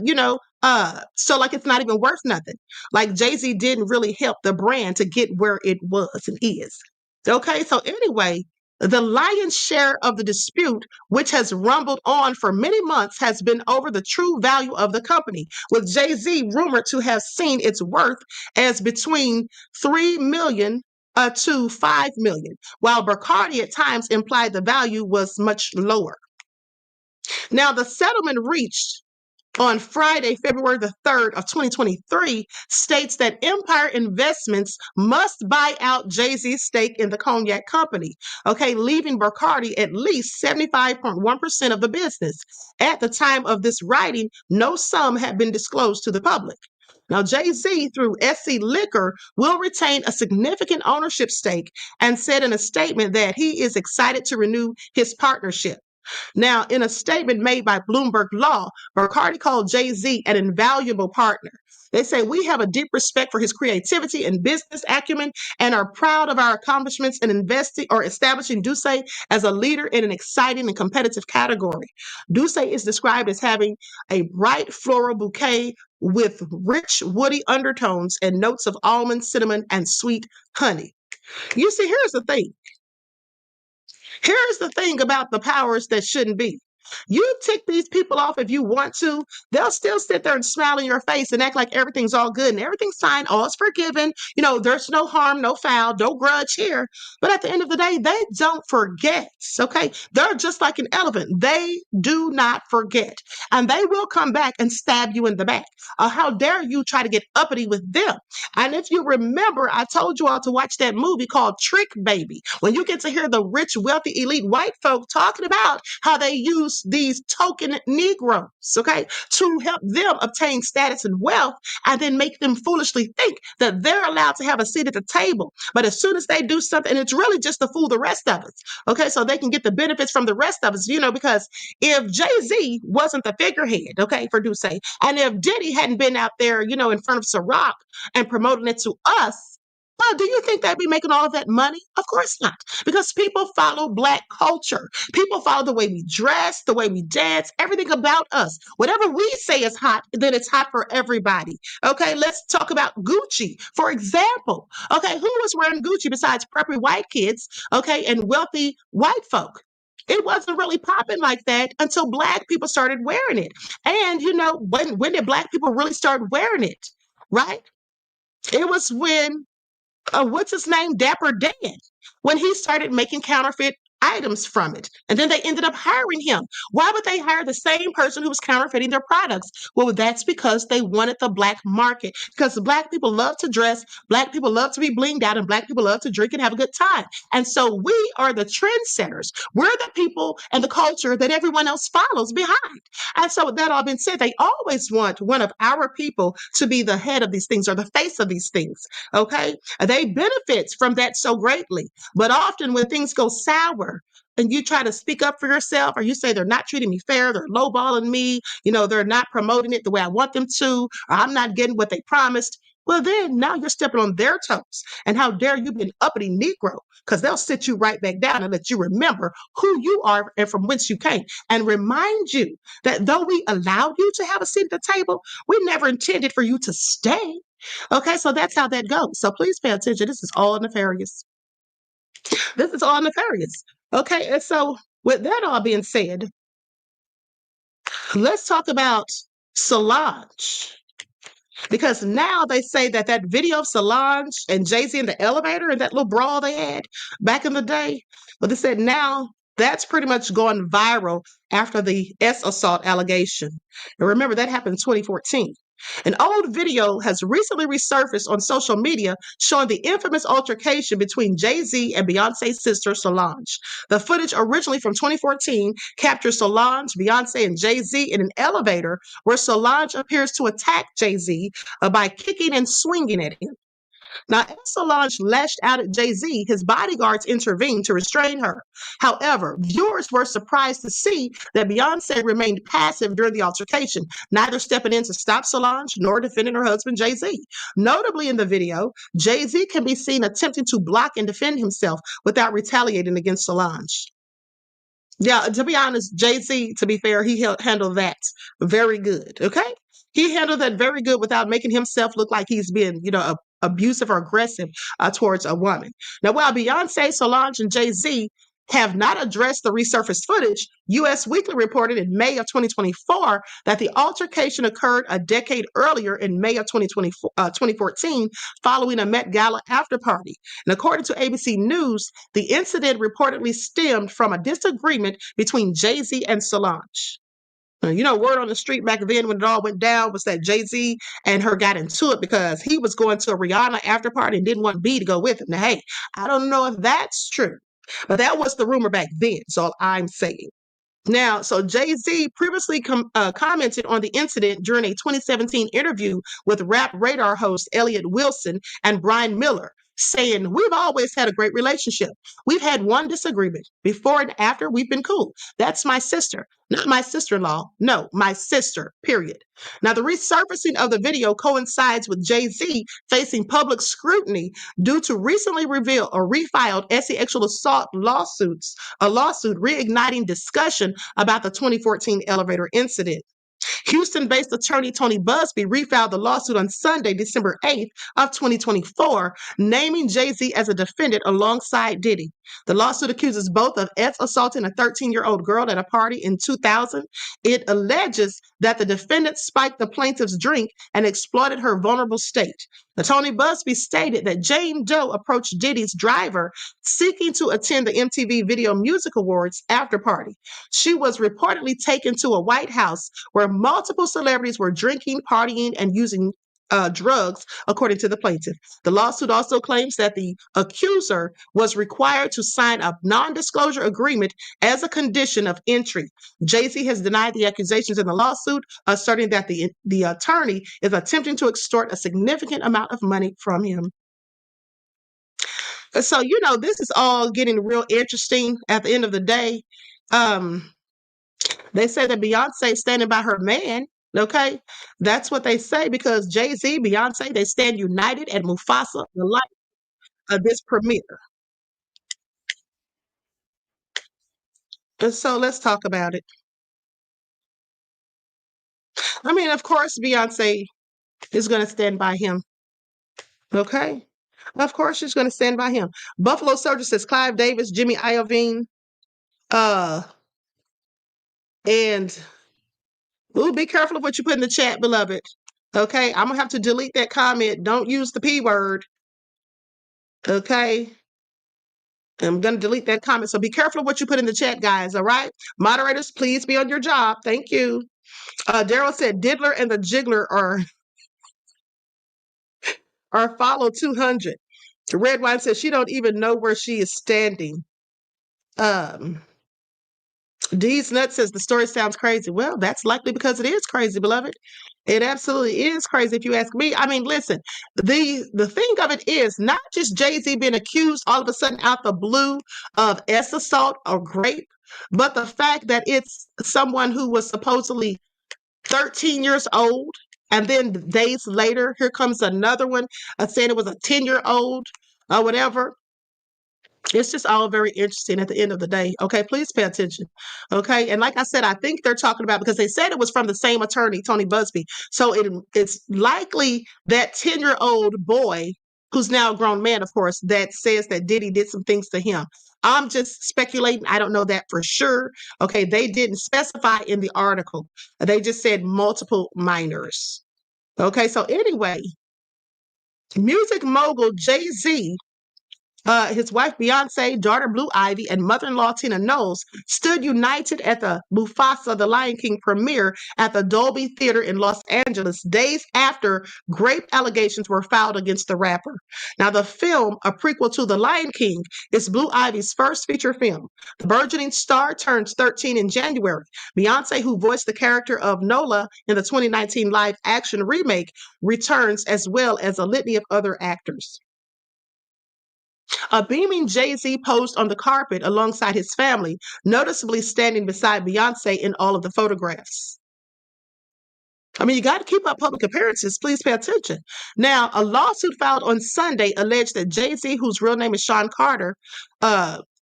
so like it's not even worth nothing. Like Jay-Z didn't really help the brand to get where it was and is. Okay, so anyway, the lion's share of the dispute, which has rumbled on for many months, has been over the true value of the company, with Jay-Z rumored to have seen its worth as between $3 million to $5 million, while Barcardi at times implied the value was much lower. Now, the settlement reached on Friday, February the 3rd of 2023, states that Empire Investments must buy out Jay-Z's stake in the cognac company, okay, leaving Barcardi at least 75.1% of the business. At the time of this writing, no sum had been disclosed to the public. Now, Jay-Z, through SC Liquor, will retain a significant ownership stake and said in a statement that he is excited to renew his partnership. Now, in a statement made by Bloomberg Law, Barcardi called Jay-Z an invaluable partner. They say, "We have a deep respect for his creativity and business acumen and are proud of our accomplishments in establishing Duce as a leader in an exciting and competitive category." Duce is described as having a bright floral bouquet with rich woody undertones and notes of almond, cinnamon, and sweet honey. You see, here's the thing. Here's the thing about the powers that shouldn't be. You tick these people off if you want to. They'll still sit there and smile in your face and act like everything's all good and everything's fine, all's forgiven. There's no harm, no foul, no grudge here. But at the end of the day, they don't forget, okay? They're just like an elephant. They do not forget. And they will come back and stab you in the back. How dare you try to get uppity with them? And if you remember, I told you all to watch that movie called Trick Baby, when you get to hear the rich, wealthy, elite white folk talking about how they use these token Negroes, okay, to help them obtain status and wealth, and then make them foolishly think that they're allowed to have a seat at the table. But as soon as they do something, it's really just to fool the rest of us, okay, so they can get the benefits from the rest of us, because if Jay-Z wasn't the figurehead, okay, for Duce, and if Diddy hadn't been out there, in front of Ciroc and promoting it to us, well, do you think they'd be making all of that money? Of course not, because people follow Black culture. People follow the way we dress, the way we dance, everything about us. Whatever we say is hot, then it's hot for everybody. Okay, let's talk about Gucci, for example. Okay, who was wearing Gucci besides preppy white kids, okay, and wealthy white folk? It wasn't really popping like that until Black people started wearing it. And, when did Black people really start wearing it, right? It was when what's his name? Dapper Dan, when he started making counterfeit items from it. And then they ended up hiring him. Why would they hire the same person who was counterfeiting their products? Well, that's because they wanted the Black market. Because Black people love to dress, Black people love to be blinged out, and Black people love to drink and have a good time. And so we are the trendsetters. We're the people and the culture that everyone else follows behind. And so with that all being said, they always want one of our people to be the head of these things or the face of these things. Okay? They benefit from that so greatly. But often when things go sour, and you try to speak up for yourself, or you say they're not treating me fair, they're lowballing me, they're not promoting it the way I want them to, or I'm not getting what they promised, well, then now you're stepping on their toes. And how dare you be an uppity Negro? Because they'll sit you right back down and let you remember who you are and from whence you came. And remind you that though we allowed you to have a seat at the table, we never intended for you to stay. Okay, so that's how that goes. So please pay attention. This is all nefarious. This is all nefarious. Okay, and so with that all being said, let's talk about Solange. Because now they say that that video of Solange and Jay-Z in the elevator and that little brawl they had back in the day, but they said now that's pretty much going viral after the assault allegation. And remember, that happened in 2014. An old video has recently resurfaced on social media showing the infamous altercation between Jay-Z and Beyonce's sister Solange. The footage, originally from 2014, captures Solange, Beyonce, and Jay-Z in an elevator where Solange appears to attack Jay-Z by kicking and swinging at him. Now, as Solange lashed out at Jay-Z, his bodyguards intervened to restrain her. However, viewers were surprised to see that Beyonce remained passive during the altercation, neither stepping in to stop Solange nor defending her husband Jay-Z. Notably in the video, Jay-Z can be seen attempting to block and defend himself without retaliating against Solange. Yeah, to be honest, Jay-Z, to be fair, he handled that very good, okay? He handled that very good without making himself look like he's being, abusive or aggressive towards a woman. Now, while Beyonce, Solange, and Jay-Z have not addressed the resurfaced footage, U.S. Weekly reported in May of 2024 that the altercation occurred a decade earlier in May of 2014 following a Met Gala after party. And according to ABC News, the incident reportedly stemmed from a disagreement between Jay-Z and Solange. Word on the street back then when it all went down was that Jay-Z and her got into it because he was going to a Rihanna after party and didn't want B to go with him. Now, hey, I don't know if that's true, but that was the rumor back then. So all I'm saying. Now, so Jay-Z previously commented on the incident during a 2017 interview with Rap Radar host Elliott Wilson and Brian Miller, saying, "We've always had a great relationship. We've had one disagreement. Before and after, we've been cool. That's my sister. Not my sister-in-law. No, my sister, period." Now, the resurfacing of the video coincides with Jay-Z facing public scrutiny due to recently revealed or refiled sexual assault lawsuit reigniting discussion about the 2014 elevator incident. Houston-based attorney Tony Busby refiled the lawsuit on Sunday, December 8th of 2024, naming Jay-Z as a defendant alongside Diddy. The lawsuit accuses both of assaulting a 13-year-old girl at a party in 2000. It alleges that the defendant spiked the plaintiff's drink and exploited her vulnerable state. Tony Busby stated that Jane Doe approached Diddy's driver seeking to attend the MTV Video Music Awards after party. She was reportedly taken to a White House where multiple celebrities were drinking, partying, and using drugs, according to the plaintiff. The lawsuit also claims that the accuser was required to sign a non-disclosure agreement as a condition of entry. Jay-Z has denied the accusations in the lawsuit, asserting that the attorney is attempting to extort a significant amount of money from him. So, this is all getting real interesting at the end of the day. They say that Beyonce is standing by her man. Okay, that's what they say because Jay-Z, Beyonce, they stand united at Mufasa, the light of this premiere. And so let's talk about it. I mean, of course, Beyonce is going to stand by him. Okay, of course, she's going to stand by him. Buffalo Soldier says Clive Davis, Jimmy Iovine, and ooh, be careful of what you put in the chat, beloved. Okay, I'm gonna have to delete that comment. Don't use the P word. Okay, I'm gonna delete that comment. So be careful of what you put in the chat, guys. All right, moderators, please be on your job. Thank you. Daryl said Diddler and the Jiggler are follow 200. Red Wine says she don't even know where she is standing. D's Nut says the story sounds crazy. Well, that's likely because it is crazy, beloved. It absolutely is crazy if you ask me. I mean, listen, the thing of it is not just Jay-Z being accused all of a sudden out the blue of assault or rape, but the fact that it's someone who was supposedly 13 years old, And then days later, here comes another one saying it was a 10-year-old or whatever. It's just all very interesting at the end of the day. Okay, please pay attention. Okay, and like I said, I think they're talking about, because they said it was from the same attorney, Tony Busby. So it's likely that 10-year-old boy, who's now a grown man, of course, that says that Diddy did some things to him. I'm just speculating. I don't know that for sure. Okay, they didn't specify in the article. They just said multiple minors. Okay, so anyway, music mogul Jay-Z, his wife Beyonce, daughter Blue Ivy, and mother-in-law Tina Knowles stood united at the Mufasa: The Lion King premiere at the Dolby Theater in Los Angeles days after rape allegations were filed against the rapper. Now, the film, a prequel to The Lion King, is Blue Ivy's first feature film. The burgeoning star turns 13 in January. Beyonce, who voiced the character of Nola in the 2019 live-action remake, returns, as well as a litany of other actors. A beaming Jay-Z posed on the carpet alongside his family, noticeably standing beside Beyonce in all of the photographs. I mean, you got to keep up public appearances. Please pay attention. Now, a lawsuit filed on Sunday alleged that Jay-Z, whose real name is Sean Carter,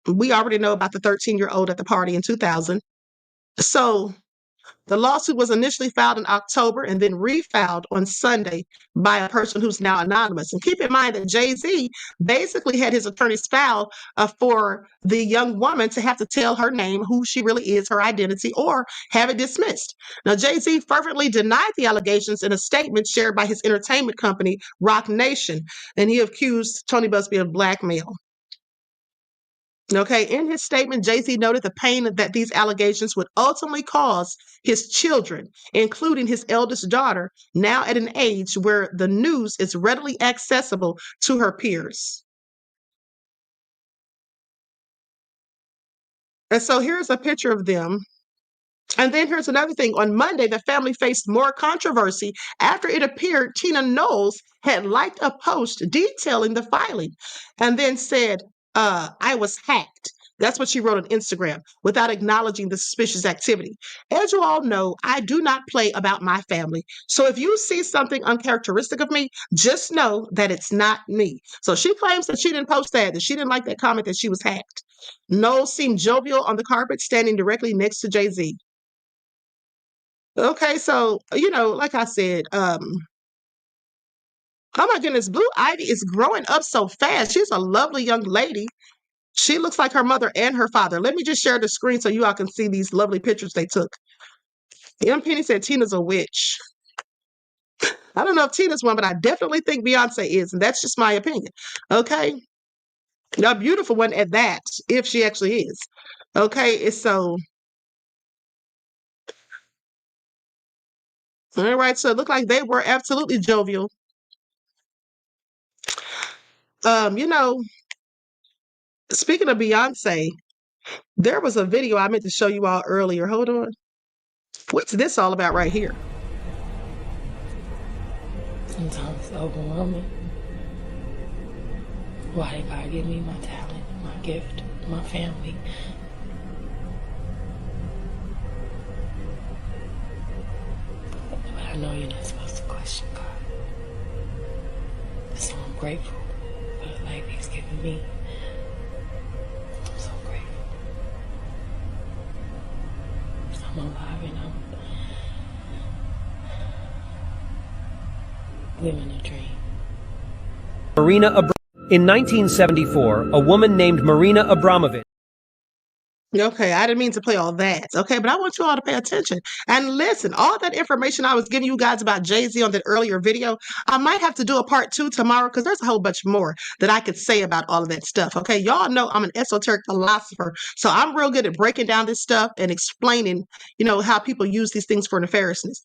we already know about the 13-year-old at the party in 2000. So the lawsuit was initially filed in October and then refiled on Sunday by a person who's now anonymous. And keep in mind that Jay-Z basically had his attorneys file for the young woman to have to tell her name, who she really is, her identity, or have it dismissed. Now, Jay-Z fervently denied the allegations in a statement shared by his entertainment company, Roc Nation, and he accused Tony Busby of blackmail. Okay, in his statement, Jay-Z noted the pain that these allegations would ultimately cause his children, including his eldest daughter, now at an age where the news is readily accessible to her peers. And so here's a picture of them. And then here's another thing. On Monday, the family faced more controversy after it appeared Tina Knowles had liked a post detailing the filing and then said, I was hacked. That's what she wrote on Instagram without acknowledging the suspicious activity. As you all know, I do not play about my family. So if you see something uncharacteristic of me, just know that it's not me. So she claims that she didn't post that she didn't like that comment, that she was hacked. Knowles seemed jovial on the carpet, standing directly next to Jay-Z. Okay, so, like I said, oh my goodness, Blue Ivy is growing up so fast. She's a lovely young lady. She looks like her mother and her father. Let me just share the screen so you all can see these lovely pictures they took. M. Penny said Tina's a witch. I don't know if Tina's one, but I definitely think Beyonce is, and that's just my opinion. Okay? A beautiful one at that, if she actually is. Okay, it's so... All right, so it looked like they were absolutely jovial. Speaking of Beyonce, there was a video I meant to show you all earlier. Hold on. What's this all about right here? Sometimes it's overwhelming. Why did God give me my talent, my gift, my family? But I know you're not supposed to question God. So I'm grateful for the life He's given me. I'm so grateful. I'm alive and I'm living a dream. In 1974, a woman named Marina Abramovich. Okay, I didn't mean to play all that. Okay, but I want you all to pay attention and listen. All that information I was giving you guys about Jay-Z on that earlier video, I might have to do a part 2 tomorrow because there's a whole bunch more that I could say about all of that stuff. Okay, y'all know I'm an esoteric philosopher, so I'm real good at breaking down this stuff and explaining, how people use these things for nefariousness.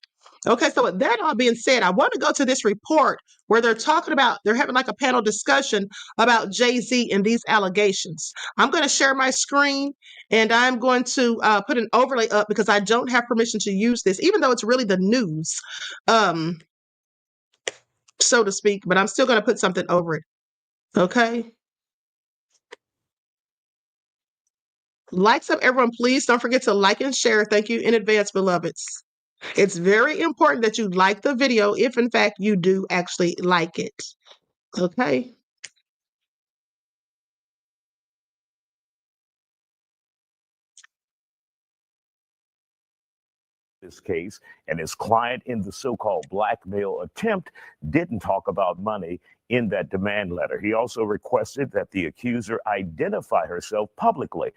Okay, so with that all being said, I want to go to this report where they're having like a panel discussion about Jay-Z and these allegations. I'm going to share my screen and I'm going to put an overlay up because I don't have permission to use this, even though it's really the news, so to speak, but I'm still going to put something over it. Okay. Likes up, everyone. Please don't forget to like and share. Thank you in advance, beloveds. It's very important that you like the video if, in fact, you do actually like it. Okay. This case, and his client in the so-called blackmail attempt didn't talk about money in that demand letter. He also requested that the accuser identify herself publicly.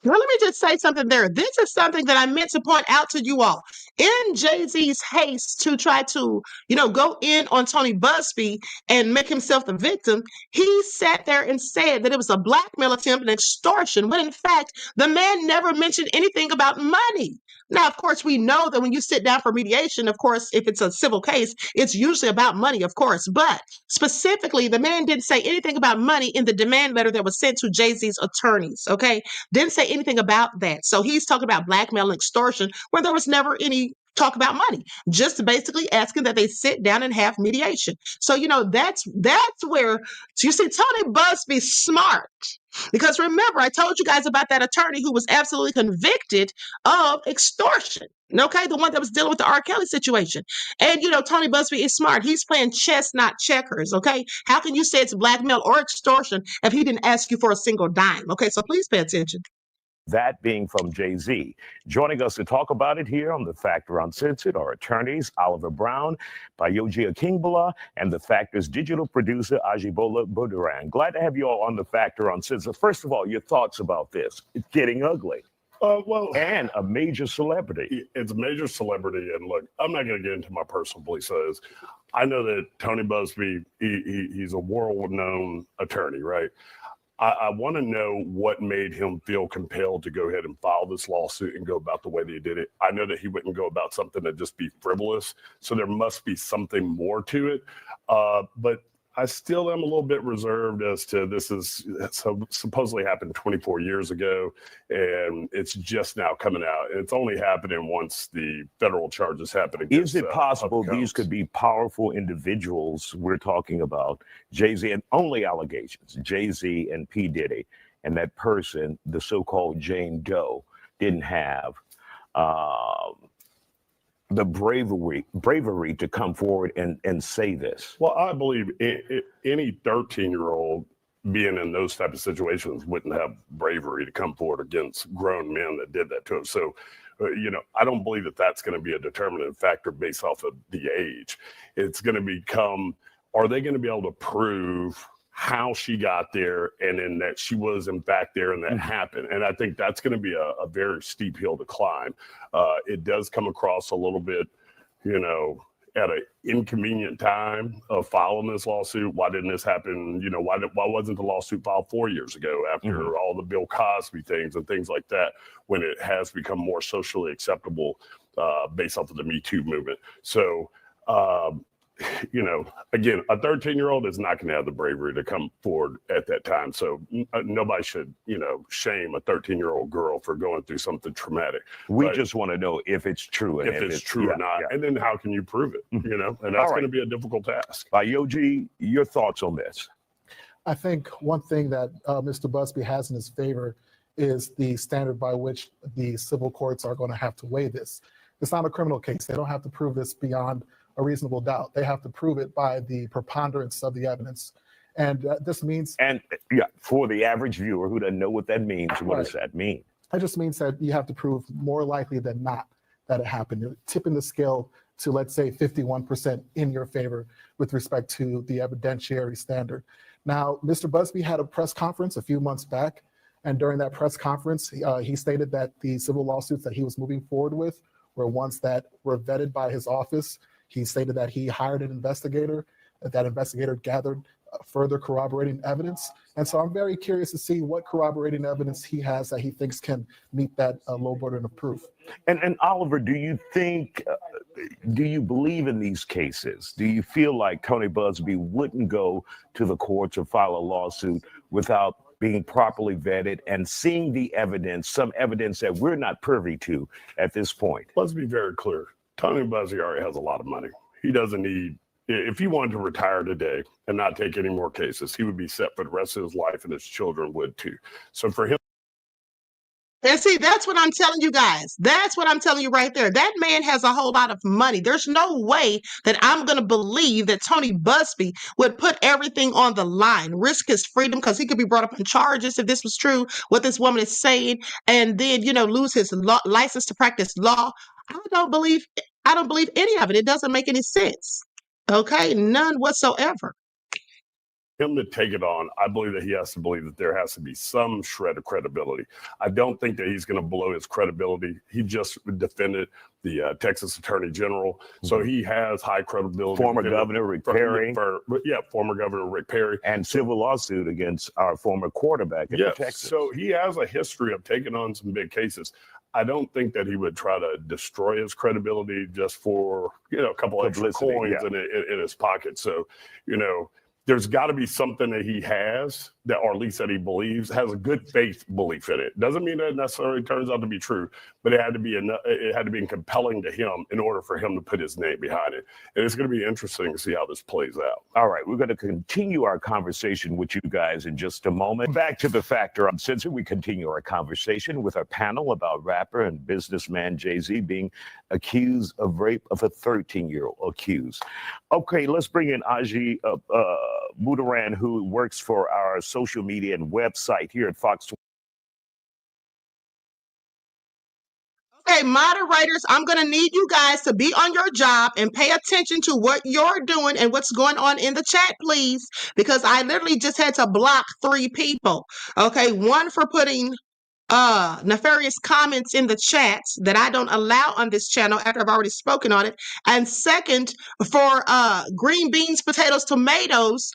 Well, let me just say something there. This is something that I meant to point out to you all. In Jay-Z's haste to try to, go in on Tony Busby and make himself the victim, he sat there and said that it was a blackmail attempt and extortion, when in fact, the man never mentioned anything about money. Now, of course, we know that when you sit down for mediation, of course, if it's a civil case, it's usually about money, of course. But specifically, the man didn't say anything about money in the demand letter that was sent to Jay-Z's attorneys, okay? Didn't say anything about that. So he's talking about blackmail and extortion where there was never any talk about money, just basically asking that they sit down and have mediation. So, that's where, so you see, Tony Busby's smart. Because remember, I told you guys about that attorney who was absolutely convicted of extortion. Okay, the one that was dealing with the R. Kelly situation. And, Tony Busby is smart. He's playing chess, not checkers. Okay, how can you say it's blackmail or extortion if he didn't ask you for a single dime? Okay, so please pay attention. That being from Jay-Z. Joining us to talk about it here on The Factor Uncensored are attorneys Oliver Brown, Bayoji Akingbala, and The Factor's digital producer Ajibola Buduran. Glad to have you all on The Factor Uncensored. First of all, your thoughts about this. It's getting ugly. And a major celebrity. It's a major celebrity. And look, I'm not going to get into my personal beliefs. I know that Tony Busby, he's a world-known attorney, right? I want to know what made him feel compelled to go ahead and file this lawsuit and go about the way that he did it. I know that he wouldn't go about something that just be frivolous. So there must be something more to it. But I still am a little bit reserved as to this is supposedly happened 24 years ago, and it's just now coming out. And it's only happening once the federal charges happen against. Is it possible these could be powerful individuals we're talking about? Jay-Z, and only allegations, Jay-Z and P. Diddy, and that person, the so-called Jane Doe, didn't have the bravery to come forward and say this? Well, I believe any 13-year-old being in those type of situations wouldn't have bravery to come forward against grown men that did that to him. So, I don't believe that that's going to be a determinative factor based off of the age. It's going to become, are they going to be able to prove how she got there and then that she was in fact there and that happened? And I think that's going to be a very steep hill to climb. It does come across a little bit, at an inconvenient time of filing this lawsuit. Why didn't this happen? Why wasn't the lawsuit filed 4 years ago after all the Bill Cosby things and things like that, when it has become more socially acceptable based off of the Me Too movement? So, again, a 13-year-old is not going to have the bravery to come forward at that time. So nobody should, shame a 13-year-old girl for going through something traumatic. We just want to know if it's true. And if it's true or not. Yeah. And then how can you prove it, and that's going to be a difficult task. Yoji, your thoughts on this? I think one thing that Mr. Busby has in his favor is the standard by which the civil courts are going to have to weigh this. It's not a criminal case. They don't have to prove this beyond a reasonable doubt. They have to prove it by the preponderance of the evidence. And this means... And for the average viewer who doesn't know what that means, what does that mean? It just means that you have to prove more likely than not that it happened. You're tipping the scale to, let's say, 51% in your favor with respect to the evidentiary standard. Now, Mr. Busby had a press conference a few months back, and during that press conference, he stated that the civil lawsuits that he was moving forward with were ones that were vetted by his office. He stated that he hired an investigator, that investigator gathered further corroborating evidence. And so I'm very curious to see what corroborating evidence he has that he thinks can meet that low burden of proof. And Oliver, do you believe in these cases? Do you feel like Tony Busby wouldn't go to the courts or file a lawsuit without being properly vetted and seeing the evidence, some evidence that we're not privy to at this point? Let's be very clear. Tony Busby already has a lot of money. He doesn't need, if he wanted to retire today and not take any more cases, he would be set for the rest of his life, and his children would too. So for him And see, that's what I'm telling you guys. That's what I'm telling you right there. That man has a whole lot of money. There's no way that I'm going to believe that Tony Busby would put everything on the line, risk his freedom, because he could be brought up on charges if this was true, what this woman is saying, and then, lose his license to practice law. I don't believe any of it. It doesn't make any sense. Okay? None whatsoever. Him to take it on, I believe that he has to believe that there has to be some shred of credibility. I don't think that he's going to blow his credibility. He just defended the Texas Attorney General, so he has high credibility. Former Governor Rick Perry. Former Governor Rick Perry. And civil lawsuit against our former quarterback in Texas. So he has a history of taking on some big cases. I don't think that he would try to destroy his credibility just for, a couple extra coins in his pocket. So, there's got to be something that he has that, or at least that he believes, has a good faith belief in it. Doesn't mean that it necessarily turns out to be true, but it had to be compelling to him in order for him to put his name behind it. And it's going to be interesting to see how this plays out. All right, we're going to continue our conversation with you guys in just a moment. Back to The Factor Uncensored. We continue our conversation with our panel about rapper and businessman Jay-Z being accused of rape of a 13-year-old accused. Okay, let's bring in Aji Mudaran, who works for our social media and website here at Fox. Okay, moderators, I'm going to need you guys to be on your job and pay attention to what you're doing and what's going on in the chat, please, because I literally just had to block 3 people. Okay, one for putting nefarious comments in the chat that I don't allow on this channel after I've already spoken on it, and second for green beans, potatoes, tomatoes,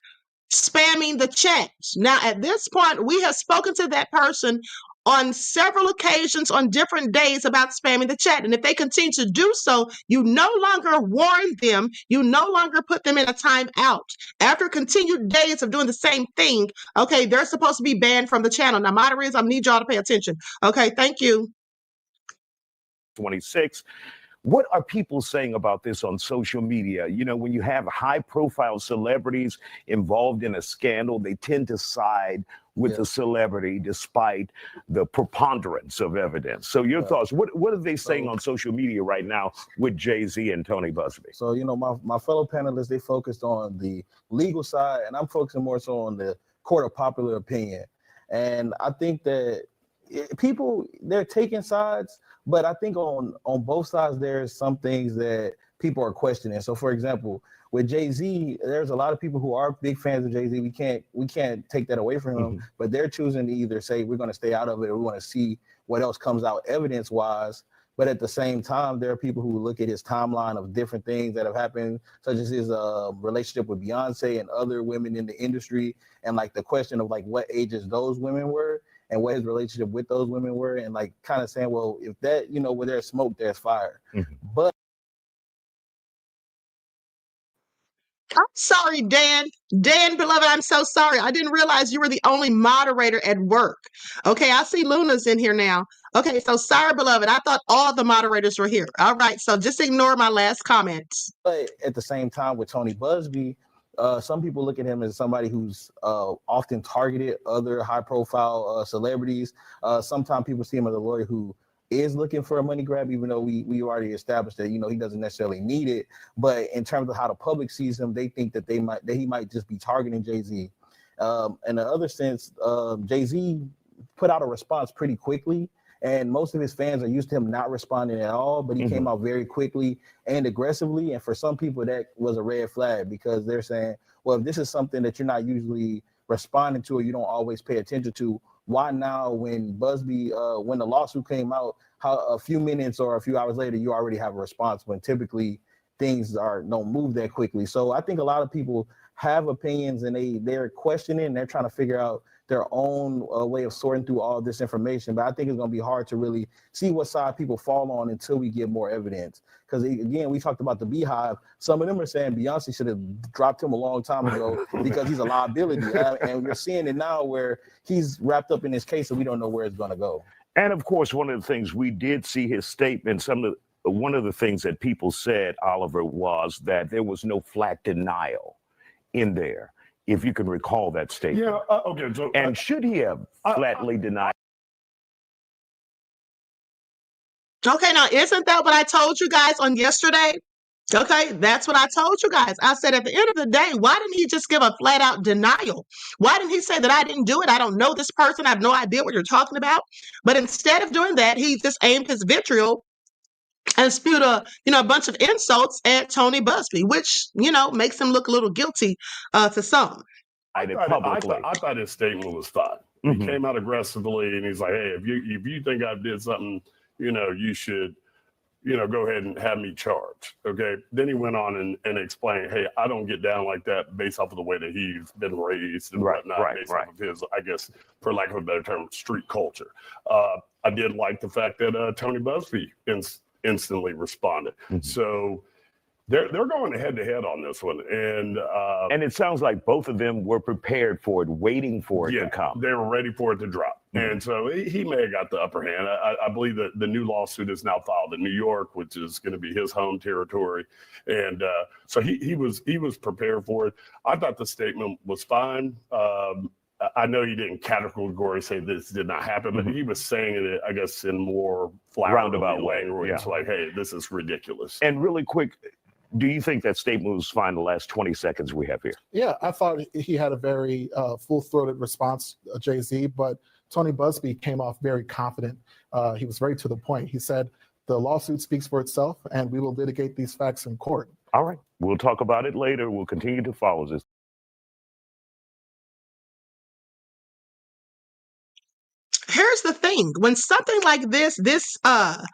spamming the chat. Now, at this point, we have spoken to that person on several occasions on different days about spamming the chat. And if they continue to do so, you no longer warn them. You no longer put them in a timeout. After continued days of doing the same thing, okay, they're supposed to be banned from the channel. Now, moderators, I need y'all to pay attention. Okay, thank you. 26. What are people saying about this on social media? When you have high-profile celebrities involved in a scandal, they tend to side with the celebrity despite the preponderance of evidence. So your thoughts, what are they saying on social media right now with Jay-Z and Tony Busby? So, my fellow panelists, they focused on the legal side, and I'm focusing more so on the court of popular opinion. And I think that people, they're taking sides, but I think on both sides, there's some things that people are questioning. So, for example, with Jay-Z, there's a lot of people who are big fans of Jay-Z. We can't take that away from him, but they're choosing to either say we're going to stay out of it or we want to see what else comes out evidence-wise. But at the same time, there are people who look at his timeline of different things that have happened, such as his relationship with Beyonce and other women in the industry, and like the question of like what ages those women were and what his relationship with those women were, and like kind of saying, well, if that, where there's smoke, there's fire. But I'm sorry, Dan. Dan, beloved, I'm so sorry. I didn't realize you were the only moderator at work. Okay, I see Luna's in here now. Okay, so sorry, beloved. I thought all the moderators were here. All right, so just ignore my last comments. But at the same time, with Tony Busby, some people look at him as somebody who's often targeted other high-profile celebrities. Sometimes people see him as a lawyer who is looking for a money grab, even though we already established that he doesn't necessarily need it. But in terms of how the public sees him, they think that he might just be targeting Jay-Z. In the other sense, Jay-Z put out a response pretty quickly, and most of his fans are used to him not responding at all. But he came out very quickly and aggressively, and for some people that was a red flag, because they're saying, well, if this is something that you're not usually responding to or you don't always pay attention to, why now when Busby, when the lawsuit came out, how a few minutes or a few hours later, you already have a response when typically things don't move that quickly. So I think a lot of people have opinions and they're questioning, they're trying to figure out their own way of sorting through all this information. But I think it's going to be hard to really see what side people fall on until we get more evidence. Because again, we talked about the Beehive. Some of them are saying Beyonce should have dropped him a long time ago because he's a liability. And we're seeing it now where he's wrapped up in this case and we don't know where it's going to go. And of course, one of the things we did see his statement, one of the things that people said, Oliver, was that there was no flat denial in there, if you can recall that statement. Yeah, okay. So, and should he have flatly denied? Okay, now isn't that what I told you guys on yesterday? Okay, that's what I told you guys. I said at the end of the day, why didn't he just give a flat out denial? Why didn't he say that I didn't do it? I don't know this person. I have no idea what you're talking about. But instead of doing that, he just aimed his vitriol and spewed a bunch of insults at Tony Busby, which makes him look a little guilty to some. I thought his statement was fine. He came out aggressively and he's like, "Hey, if you think I did something, you should, go ahead and have me charged." Okay. Then he went on and explained, "Hey, I don't get down like that based off of the way that he's been raised and whatnot, based off of his, I guess, for lack of a better term, street culture." I did like the fact that Tony Busby instantly responded. So they're going head to head on this one, and it sounds like both of them were prepared for it, waiting for it to come. They were ready for it to drop, and so he may have got the upper hand. I believe that the new lawsuit is now filed in New York, which is going to be his home territory, and so he was prepared for it. I thought the statement was fine. I know he didn't categorically say this did not happen, but he was saying it, I guess, in more roundabout way. It's like, "Hey, this is ridiculous." And really quick, do you think that statement was fine the last 20 seconds we have here? Yeah, I thought he had a very full-throated response, Jay-Z, but Tony Busby came off very confident. He was very to the point. He said, "The lawsuit speaks for itself, and we will litigate these facts in court." All right. We'll talk about it later. We'll continue to follow this. Here's the thing. When something like this, a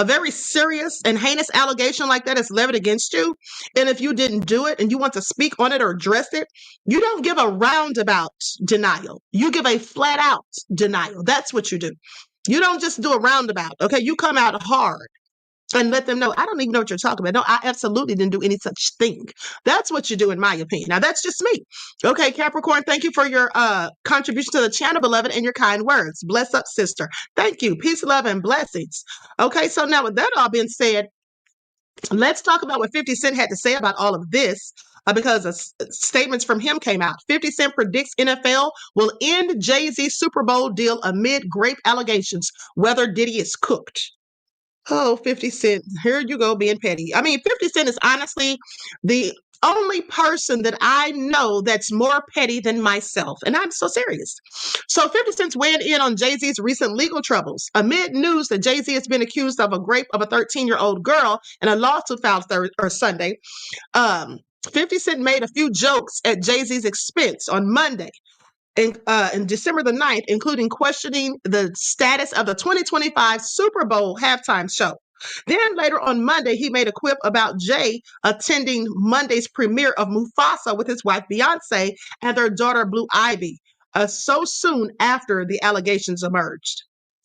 very serious and heinous allegation like that is levied against you, and if you didn't do it and you want to speak on it or address it, you don't give a roundabout denial. You give a flat out denial. That's what you do. You don't just do a roundabout. Okay. You come out hard and let them know, "I don't even know what you're talking about. No, I absolutely didn't do any such thing." That's what you do, in my opinion. Now, that's just me. Okay, Capricorn, thank you for your contribution to the channel, beloved, and your kind words. Bless up, sister. Thank you. Peace, love, and blessings. Okay, so now with that all being said, let's talk about what 50 Cent had to say about all of this, because statements from him came out. 50 Cent predicts NFL will end Jay-Z Super Bowl deal amid grape allegations, whether Diddy is cooked. Oh, 50 Cent, here you go being petty. I mean, 50 Cent is honestly the only person that I know that's more petty than myself. And I'm so serious. So 50 Cent's weighing in on Jay-Z's recent legal troubles. Amid news that Jay-Z has been accused of a rape of a 13-year-old girl in a lawsuit filed Sunday, 50 Cent made a few jokes at Jay-Z's expense on Monday. In December the 9th, including questioning the status of the 2025 Super Bowl halftime show. Then later on Monday, he made a quip about Jay attending Monday's premiere of Mufasa with his wife Beyonce and their daughter Blue Ivy, so soon after the allegations emerged.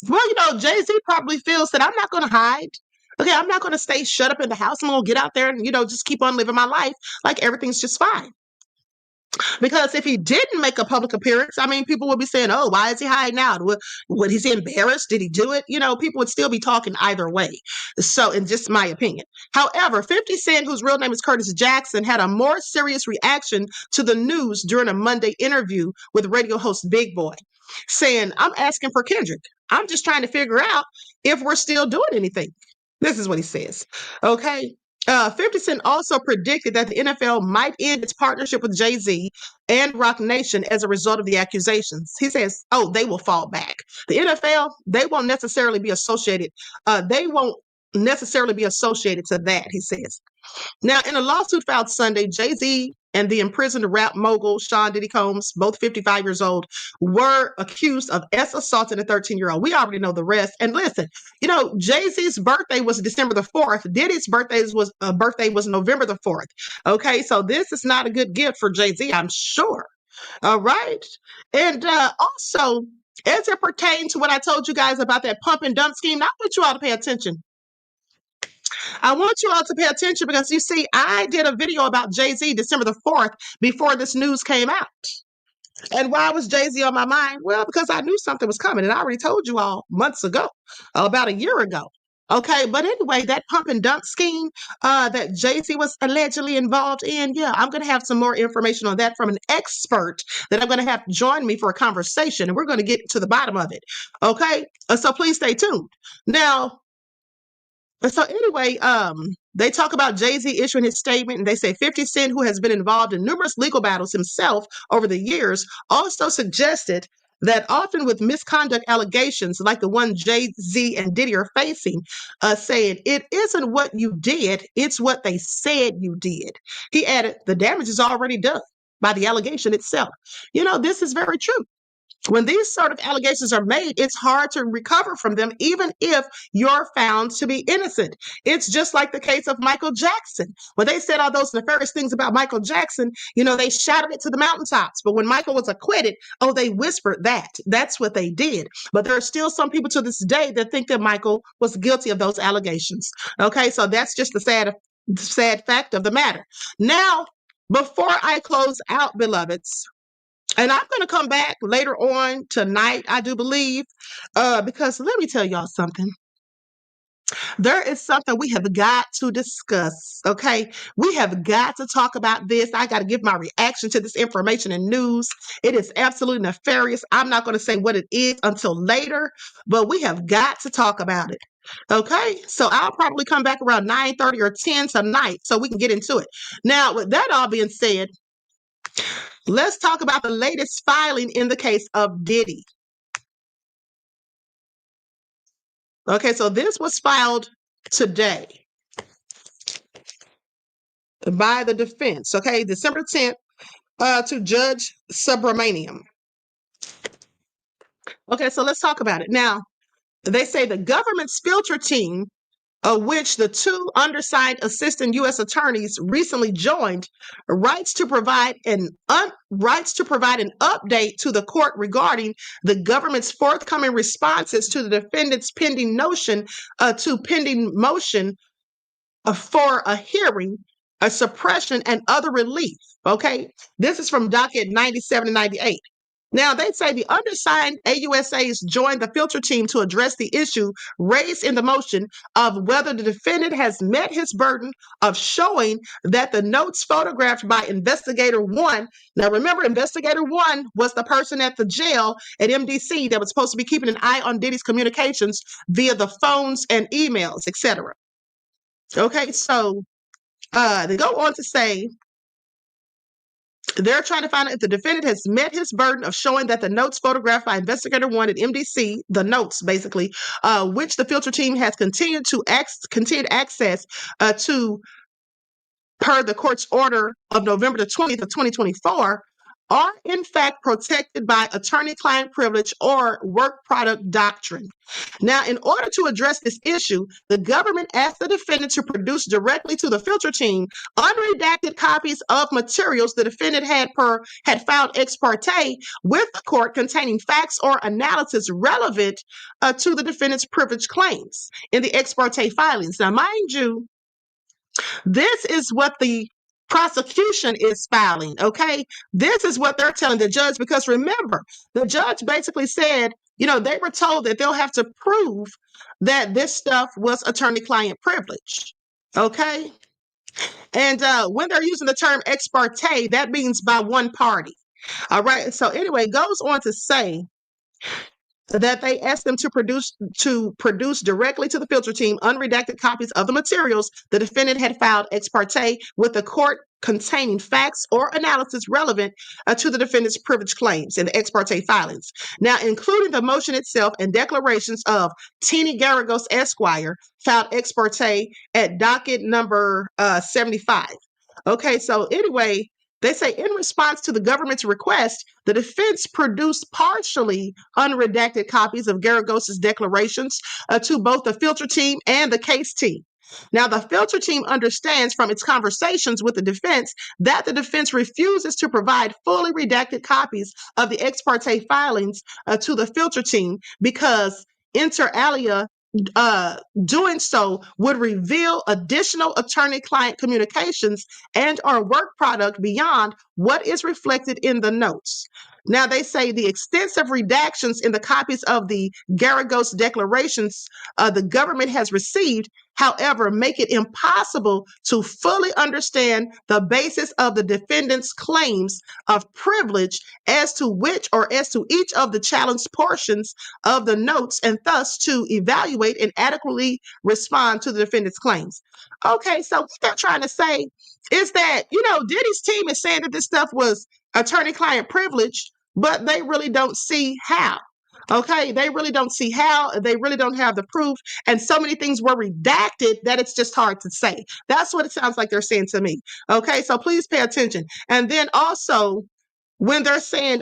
Well, Jay-Z probably feels that I'm not going to hide. Okay, I'm not going to stay shut up in the house. I'm going to get out there and, just keep on living my life like everything's just fine. Because if he didn't make a public appearance, I mean, people would be saying, "Oh, why is he hiding out? What is he embarrassed? Did he do it?" People would still be talking either way. So, in just my opinion. However, 50 Cent, whose real name is Curtis Jackson, had a more serious reaction to the news during a Monday interview with radio host Big Boy, saying, "I'm asking for Kendrick. I'm just trying to figure out if we're still doing anything." This is what he says. Okay. 50 Cent also predicted that the NFL might end its partnership with Jay-Z and Roc Nation as a result of the accusations. He says, "Oh, they will fall back. The NFL, they won't necessarily be associated. They won't necessarily be associated to that," he says. Now, in a lawsuit filed Sunday, Jay-Z and the imprisoned rap mogul Sean Diddy Combs, both 55 years old, were accused of assaulting a 13-year-old. We already know the rest. And listen, Jay-Z's birthday was December the 4th. Diddy's birthday was November the 4th. Okay, so this is not a good gift for Jay-Z, I'm sure. All right. And also, as it pertains to what I told you guys about that pump and dump scheme, I want you all to pay attention. I want you all to pay attention because, you see, I did a video about Jay-Z December the 4th before this news came out. And why was Jay-Z on my mind? Well, because I knew something was coming, and I already told you all months ago, about a year ago. Okay, but anyway, that pump and dump scheme that Jay-Z was allegedly involved in, yeah, I'm going to have some more information on that from an expert that I'm going to have join me for a conversation, and we're going to get to the bottom of it. Okay, so please stay tuned. Now, And so anyway, they talk about Jay-Z issuing his statement, and they say 50 Cent, who has been involved in numerous legal battles himself over the years, also suggested that often with misconduct allegations like the one Jay-Z and Diddy are facing, saying it isn't what you did, it's what they said you did. He added, the damage is already done by the allegation itself. You know, this is very true. When these sort of allegations are made, it's hard to recover from them, even if you're found to be innocent. It's just like the case of Michael Jackson. When they said all those nefarious things about Michael Jackson, you know, they shouted it to the mountaintops. But when Michael was acquitted, oh, they whispered that. That's what they did. But there are still some people to this day that think that Michael was guilty of those allegations. Okay, so that's just the sad fact of the matter. Now, before I close out, beloveds, and I'm going to come back later on tonight, I do believe, because let me tell y'all something. There is something we have got to discuss, okay? We have got to talk about this. I got to give my reaction to this information and news. It is absolutely nefarious. I'm not going to say what it is until later, but we have got to talk about it. Okay, so I'll probably come back around 9:30 or 10 tonight so we can get into it. Now, with that all being said, let's talk about the latest filing in the case of Diddy. Okay, so this was filed today by the defense, okay, December 10th, to Judge Subramaniam. Okay, so let's talk about it. Now, they say the government's filter team, of which the two undersigned assistant U.S. attorneys recently joined, writes to provide an update to the court regarding the government's forthcoming responses to the defendant's pending motion for a hearing, a suppression, and other relief. Okay, this is from docket 97 and 98. Now, they say the undersigned AUSAs joined the filter team to address the issue raised in the motion of whether the defendant has met his burden of showing that the notes photographed by Investigator 1. Now, remember, Investigator 1 was the person at the jail at MDC that was supposed to be keeping an eye on Diddy's communications via the phones and emails, etc. Okay, so they go on to say they're trying to find out if the defendant has met his burden of showing that the notes photographed by Investigator 1 at MDC, the notes basically, which the filter team has continued access to per the court's order of November the 20th of 2024, are in fact protected by attorney-client privilege or work product doctrine. Now, in order to address this issue, the government asked the defendant to produce directly to the filter team unredacted copies of materials the defendant had filed ex parte with the court containing facts or analysis relevant to the defendant's privilege claims in the ex parte filings. Now, mind you, this is what the prosecution is filing, okay? This is what they're telling the judge, because remember, the judge basically said, you know, they were told that they'll have to prove that this stuff was attorney-client privilege, okay? And when they're using the term ex parte, that means by one party, all right? So anyway, it goes on to say that they asked them to produce directly to the filter team unredacted copies of the materials the defendant had filed ex parte with the court containing facts or analysis relevant to the defendant's privilege claims in the ex parte filings. Now, including the motion itself and declarations of Teeny Garagos Esquire, filed ex parte at docket number 75. Okay, so anyway, they say in response to the government's request, the defense produced partially unredacted copies of Garagos' declarations to both the filter team and the case team. Now, the filter team understands from its conversations with the defense that the defense refuses to provide fully redacted copies of the ex parte filings to the filter team because inter alia, doing so would reveal additional attorney-client communications and or work product beyond what is reflected in the notes. Now, they say the extensive redactions in the copies of the Garagos declarations the government has received however, make it impossible to fully understand the basis of the defendant's claims of privilege as to each of the challenged portions of the notes, and thus to evaluate and adequately respond to the defendant's claims. Okay, so what they're trying to say is that, Diddy's team is saying that this stuff was attorney-client privilege, but they really don't see how. Okay, they really don't see how. They really don't have the proof. And so many things were redacted that it's just hard to say. That's what it sounds like they're saying to me. Okay, so please pay attention. And then also, when they're saying,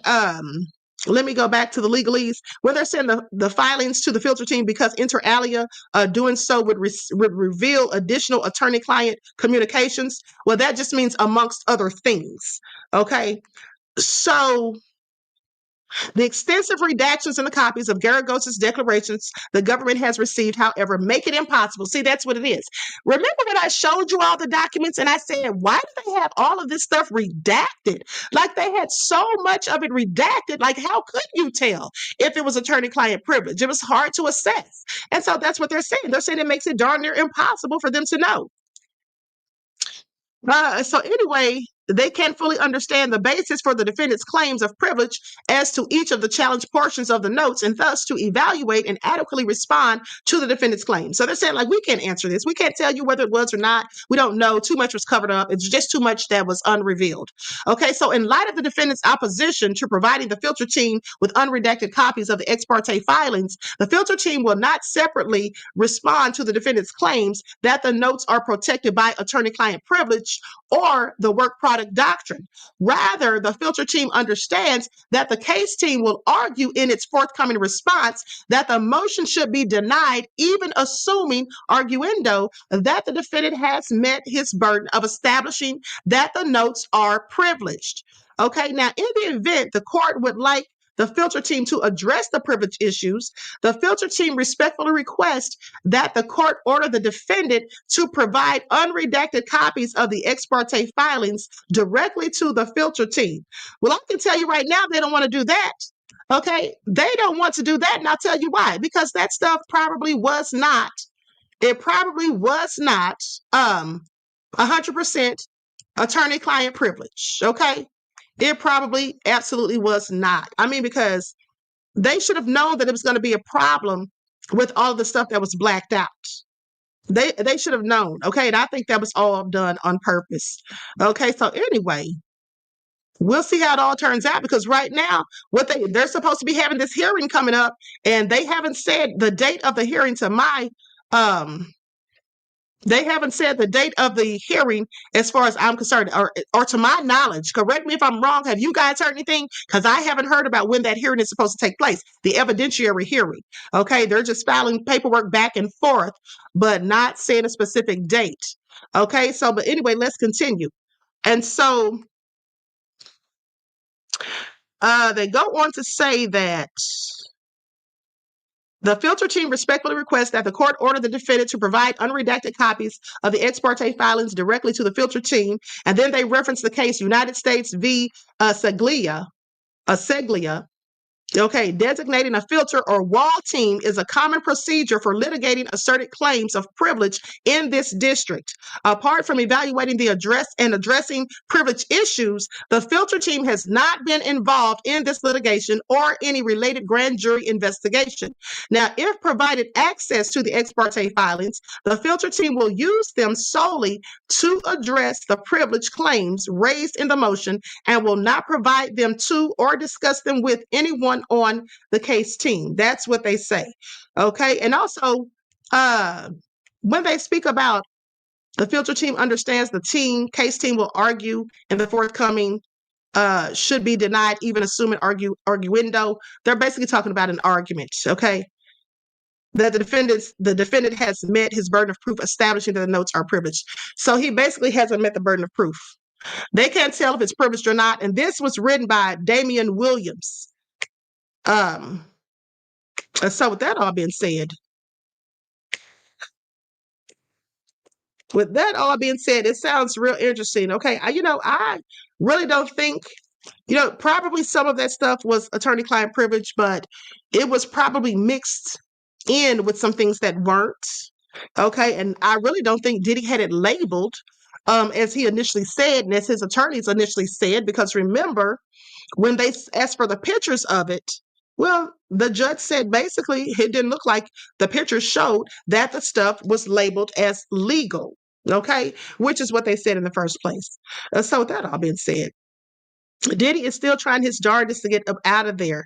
let me go back to the legalese, when they're saying the filings to the filter team because inter alia, doing so would reveal additional attorney-client communications. Well, that just means amongst other things. Okay, so the extensive redactions in the copies of Garagos's declarations the government has received, however, make it impossible. See, that's what it is. Remember when I showed you all the documents and I said, why do they have all of this stuff redacted? Like they had so much of it redacted. Like, how could you tell if it was attorney-client privilege? It was hard to assess. And so that's what they're saying. They're saying it makes it darn near impossible for them to know. So anyway, they can't fully understand the basis for the defendant's claims of privilege as to each of the challenged portions of the notes, and thus to evaluate and adequately respond to the defendant's claims. So they're saying, like, we can't answer this. We can't tell you whether it was or not. We don't know. Too much was covered up. It's just too much that was unrevealed. Okay, so in light of the defendant's opposition to providing the filter team with unredacted copies of the ex parte filings, the filter team will not separately respond to the defendant's claims that the notes are protected by attorney-client privilege or the work product doctrine. Rather, the filter team understands that the case team will argue in its forthcoming response that the motion should be denied, even assuming arguendo that the defendant has met his burden of establishing that the notes are privileged. Okay, now in the event the court would like the filter team to address the privilege issues, the filter team respectfully requests that the court order the defendant to provide unredacted copies of the ex parte filings directly to the filter team. Well, I can tell you right now, they don't want to do that. Okay, they don't want to do that, and I'll tell you why. Because that stuff probably was not 100% attorney-client privilege. Okay, it probably absolutely was not. I mean, because they should have known that it was going to be a problem with all the stuff that was blacked out. They should have known. Okay, and I think that was all done on purpose. Okay, so anyway, we'll see how it all turns out, because right now they're supposed to be having this hearing coming up, and they haven't said the date of the hearing to my they haven't said the date of the hearing as far as I'm concerned, or to my knowledge. Correct me if I'm wrong. Have you guys heard anything? Because I haven't heard about when that hearing is supposed to take place, the evidentiary hearing. Okay, they're just filing paperwork back and forth, but not saying a specific date. Okay, so, but anyway, let's continue. And so they go on to say that the filter team respectfully requests that the court order the defendant to provide unredacted copies of the ex parte filings directly to the filter team. And then they reference the case United States v. Seglia. Okay, designating a filter or wall team is a common procedure for litigating asserted claims of privilege in this district. Apart from evaluating the addressing privilege issues, the filter team has not been involved in this litigation or any related grand jury investigation. Now, if provided access to the ex parte filings, the filter team will use them solely to address the privilege claims raised in the motion and will not provide them to or discuss them with anyone on the case team. That's what they say. Okay. And also, when they speak about the filter team understands the case team will argue in the forthcoming should be denied, even assuming arguendo, they're basically talking about an argument. Okay. That the defendant has met his burden of proof establishing that the notes are privileged. So he basically hasn't met the burden of proof. They can't tell if it's privileged or not. And this was written by Damian Williams. So with that all being said, it sounds real interesting. Okay. I really don't think, probably some of that stuff was attorney-client privilege, but it was probably mixed in with some things that weren't. Okay, and I really don't think Diddy had it labeled as he initially said, and as his attorneys initially said, because remember, when they asked for the pictures of it, well, the judge said basically it didn't look like the pictures showed that the stuff was labeled as legal. Okay, which is what they said in the first place. So, with that all being said, Diddy is still trying his darndest to get up out of there.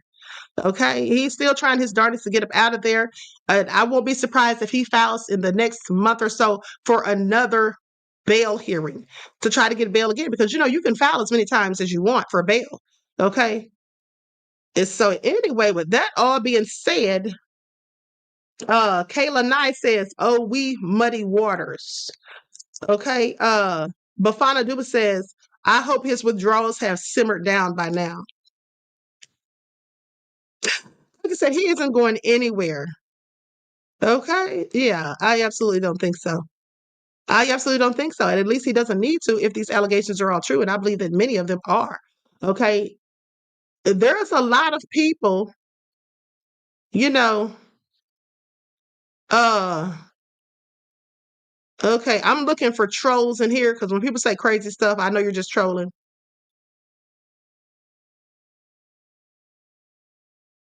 Okay, he's still trying his darndest to get up out of there. And I won't be surprised if he files in the next month or so for another bail hearing to try to get bail again, because you can file as many times as you want for bail. Okay. And so anyway, with that all being said, Kayla Nye says, "Oh, we muddy waters." Okay. Bafana Duba says, "I hope his withdrawals have simmered down by now." Like I said, he isn't going anywhere. Okay. Yeah, I absolutely don't think so. I absolutely don't think so. And at least he doesn't need to if these allegations are all true. And I believe that many of them are. Okay. There's a lot of people, you know, uh, okay, I'm looking for trolls in here because when people say crazy stuff, I know you're just trolling.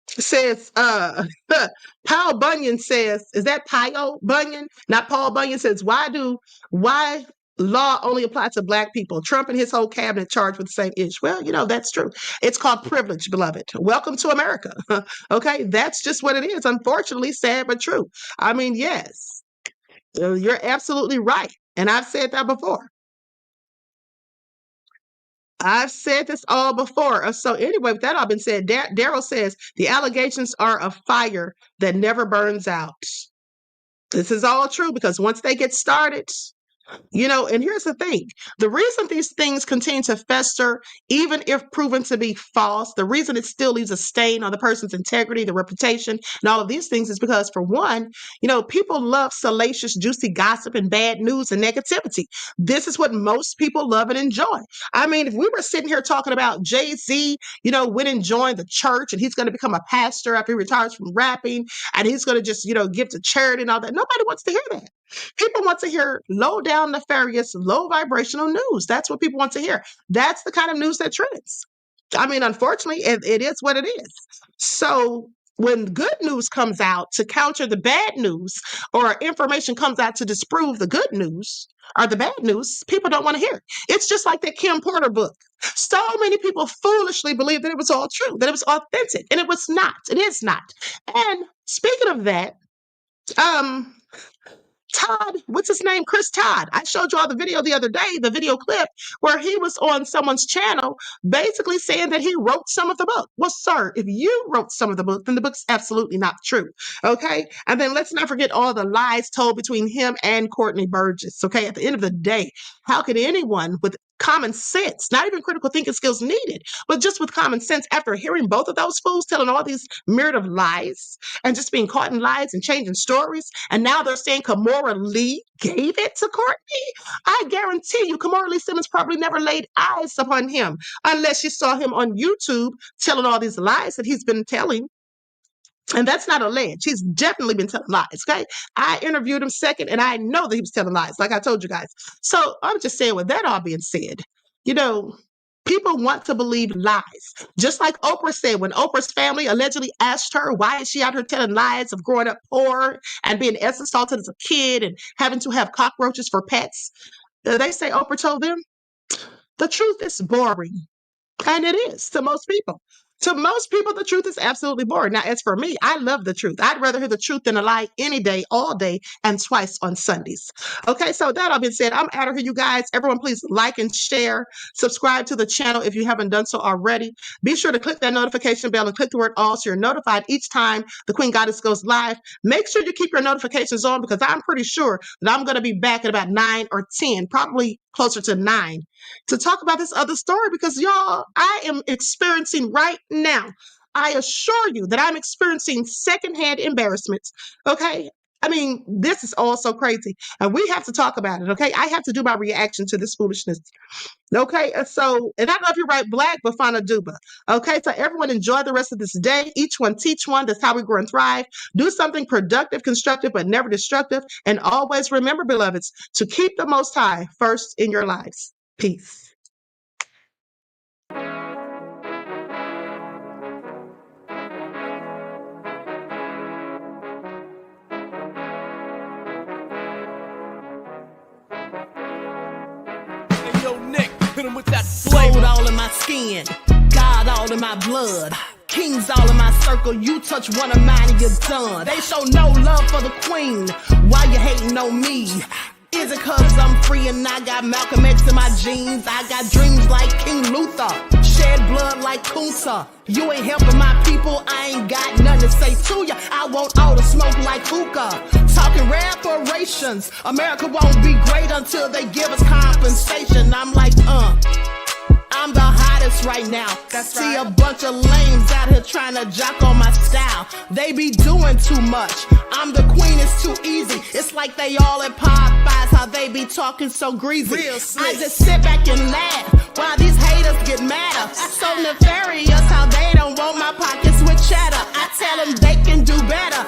Says Paul Bunyan says, is that Paul Bunyan? Not Paul Bunyan. Says, why law only apply to black people? Trump and his whole cabinet charged with the same issue. Well, that's true. It's called privilege, beloved. Welcome to America. Okay, that's just what it is. Unfortunately, sad but true. I mean, yes, you're absolutely right. And I've said that before. I've said this all before. So anyway, with that all been said, Daryl says the allegations are a fire that never burns out. This is all true because once they get started, and here's the thing. The reason these things continue to fester, even if proven to be false, the reason it still leaves a stain on the person's integrity, the reputation, and all of these things is because, for one, people love salacious, juicy gossip and bad news and negativity. This is what most people love and enjoy. I mean, if we were sitting here talking about Jay-Z, went and joined the church and he's going to become a pastor after he retires from rapping and he's going to just, give to charity and all that, nobody wants to hear that. People want to hear low down, nefarious, low vibrational news. That's what people want to hear. That's the kind of news that trends. I mean, unfortunately, it is what it is. So when good news comes out to counter the bad news, or information comes out to disprove the good news or the bad news, people don't want to hear it. It's just like that Kim Porter book. So many people foolishly believed that it was all true, that it was authentic, and it was not. It is not. And speaking of that, Todd, what's his name? Chris Todd. I showed you all the video the other day, the video clip where he was on someone's channel basically saying that he wrote some of the book. Well, sir, if you wrote some of the book, then the book's absolutely not true. Okay. And then let's not forget all the lies told between him and Courtney Burgess. Okay. At the end of the day, how could anyone with common sense, not even critical thinking skills needed, but just with common sense, after hearing both of those fools telling all these myriad of lies and just being caught in lies and changing stories, and now they're saying Kamora Lee gave it to Courtney? I guarantee you Kamora Lee Simmons probably never laid eyes upon him unless she saw him on YouTube telling all these lies that he's been telling. And that's not alleged. He's definitely been telling lies, okay? I interviewed him second, and I know that he was telling lies, like I told you guys. So I'm just saying, with that all being said, people want to believe lies. Just like Oprah said, when Oprah's family allegedly asked her, why is she out here telling lies of growing up poor and being assaulted as a kid and having to have cockroaches for pets? They say Oprah told them, the truth is boring. And it is to most people. To most people, the truth is absolutely boring. Now, as for me, I love the truth. I'd rather hear the truth than a lie any day, all day, and twice on Sundays. Okay, so that all being said, I'm out of here, you guys. Everyone, please like and share. Subscribe to the channel if you haven't done so already. Be sure to click that notification bell and click the word all so you're notified each time the Queen Goddess goes live. Make sure you keep your notifications on because I'm pretty sure that I'm going to be back at about 9 or 10, probably closer to 9, to talk about this other story because, y'all, I am experiencing right now, I assure you that I'm experiencing secondhand embarrassment, okay? I mean, this is all so crazy. And we have to talk about it, okay? I have to do my reaction to this foolishness. Okay, so, and I know if you write black, but find a duba. Okay, so everyone enjoy the rest of this day. Each one teach one. That's how we grow and thrive. Do something productive, constructive, but never destructive. And always remember, beloveds, to keep the Most High first in your lives. Peace. Gold all in my skin, God all in my blood, kings all in my circle. You touch one of mine and you're done. They show no love for the queen. Why you hating on me? Is it cause I'm free and I got Malcolm X in my jeans? I got dreams like King Luther, shed blood like Kunsa. You ain't helping my people, I ain't got nothing to say to ya. I want all the smoke like hookah. Talking reparations, America won't be great until they give us compensation. I'm like, I'm the hottest right now. See a bunch of lames out here trying to jock on my style. They be doing too much. I'm the queen, it's too easy. It's like they all at Popeyes, how they be talking so greasy. I just sit back and laugh while these haters get madder. So nefarious how they don't want my pockets with cheddar. I tell them they can do better.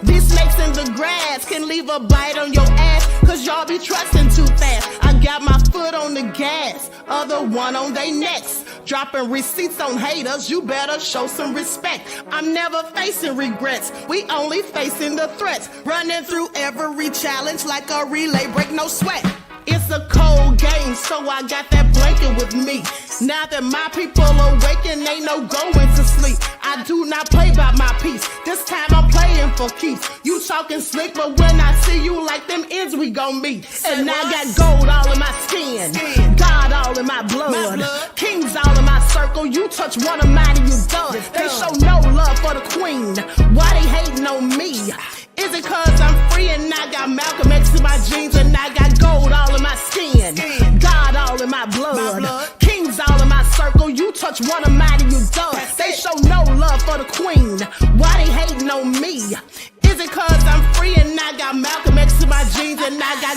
These snakes in the grass can leave a bite on your ass, cause y'all be trusting too fast. I got my foot on the gas, other one on they necks. Dropping receipts on haters, you better show some respect. I'm never facing regrets, we only facing the threats. Running through every challenge like a relay, break no sweat. It's a cold game, so I got that blanket with me. Now that my people awaken, ain't no going to sleep. I do not play by my piece, this time I'm playing for keeps. You talking slick, but when I see you like them ends, we gon' meet. And I got gold all in my skin, God all in my blood, kings all in my circle. You touch one of mine and you done. They show no love for the queen. Why they hating on me? Is it cause I'm free and I got Malcolm X in my jeans and I got gold all in my skin, God all in my blood, kings all in my circle. You touch one of mine and you done. They show no love for the queen. Why they hating on me? Is it cause I'm free and I got Malcolm X in my jeans and I got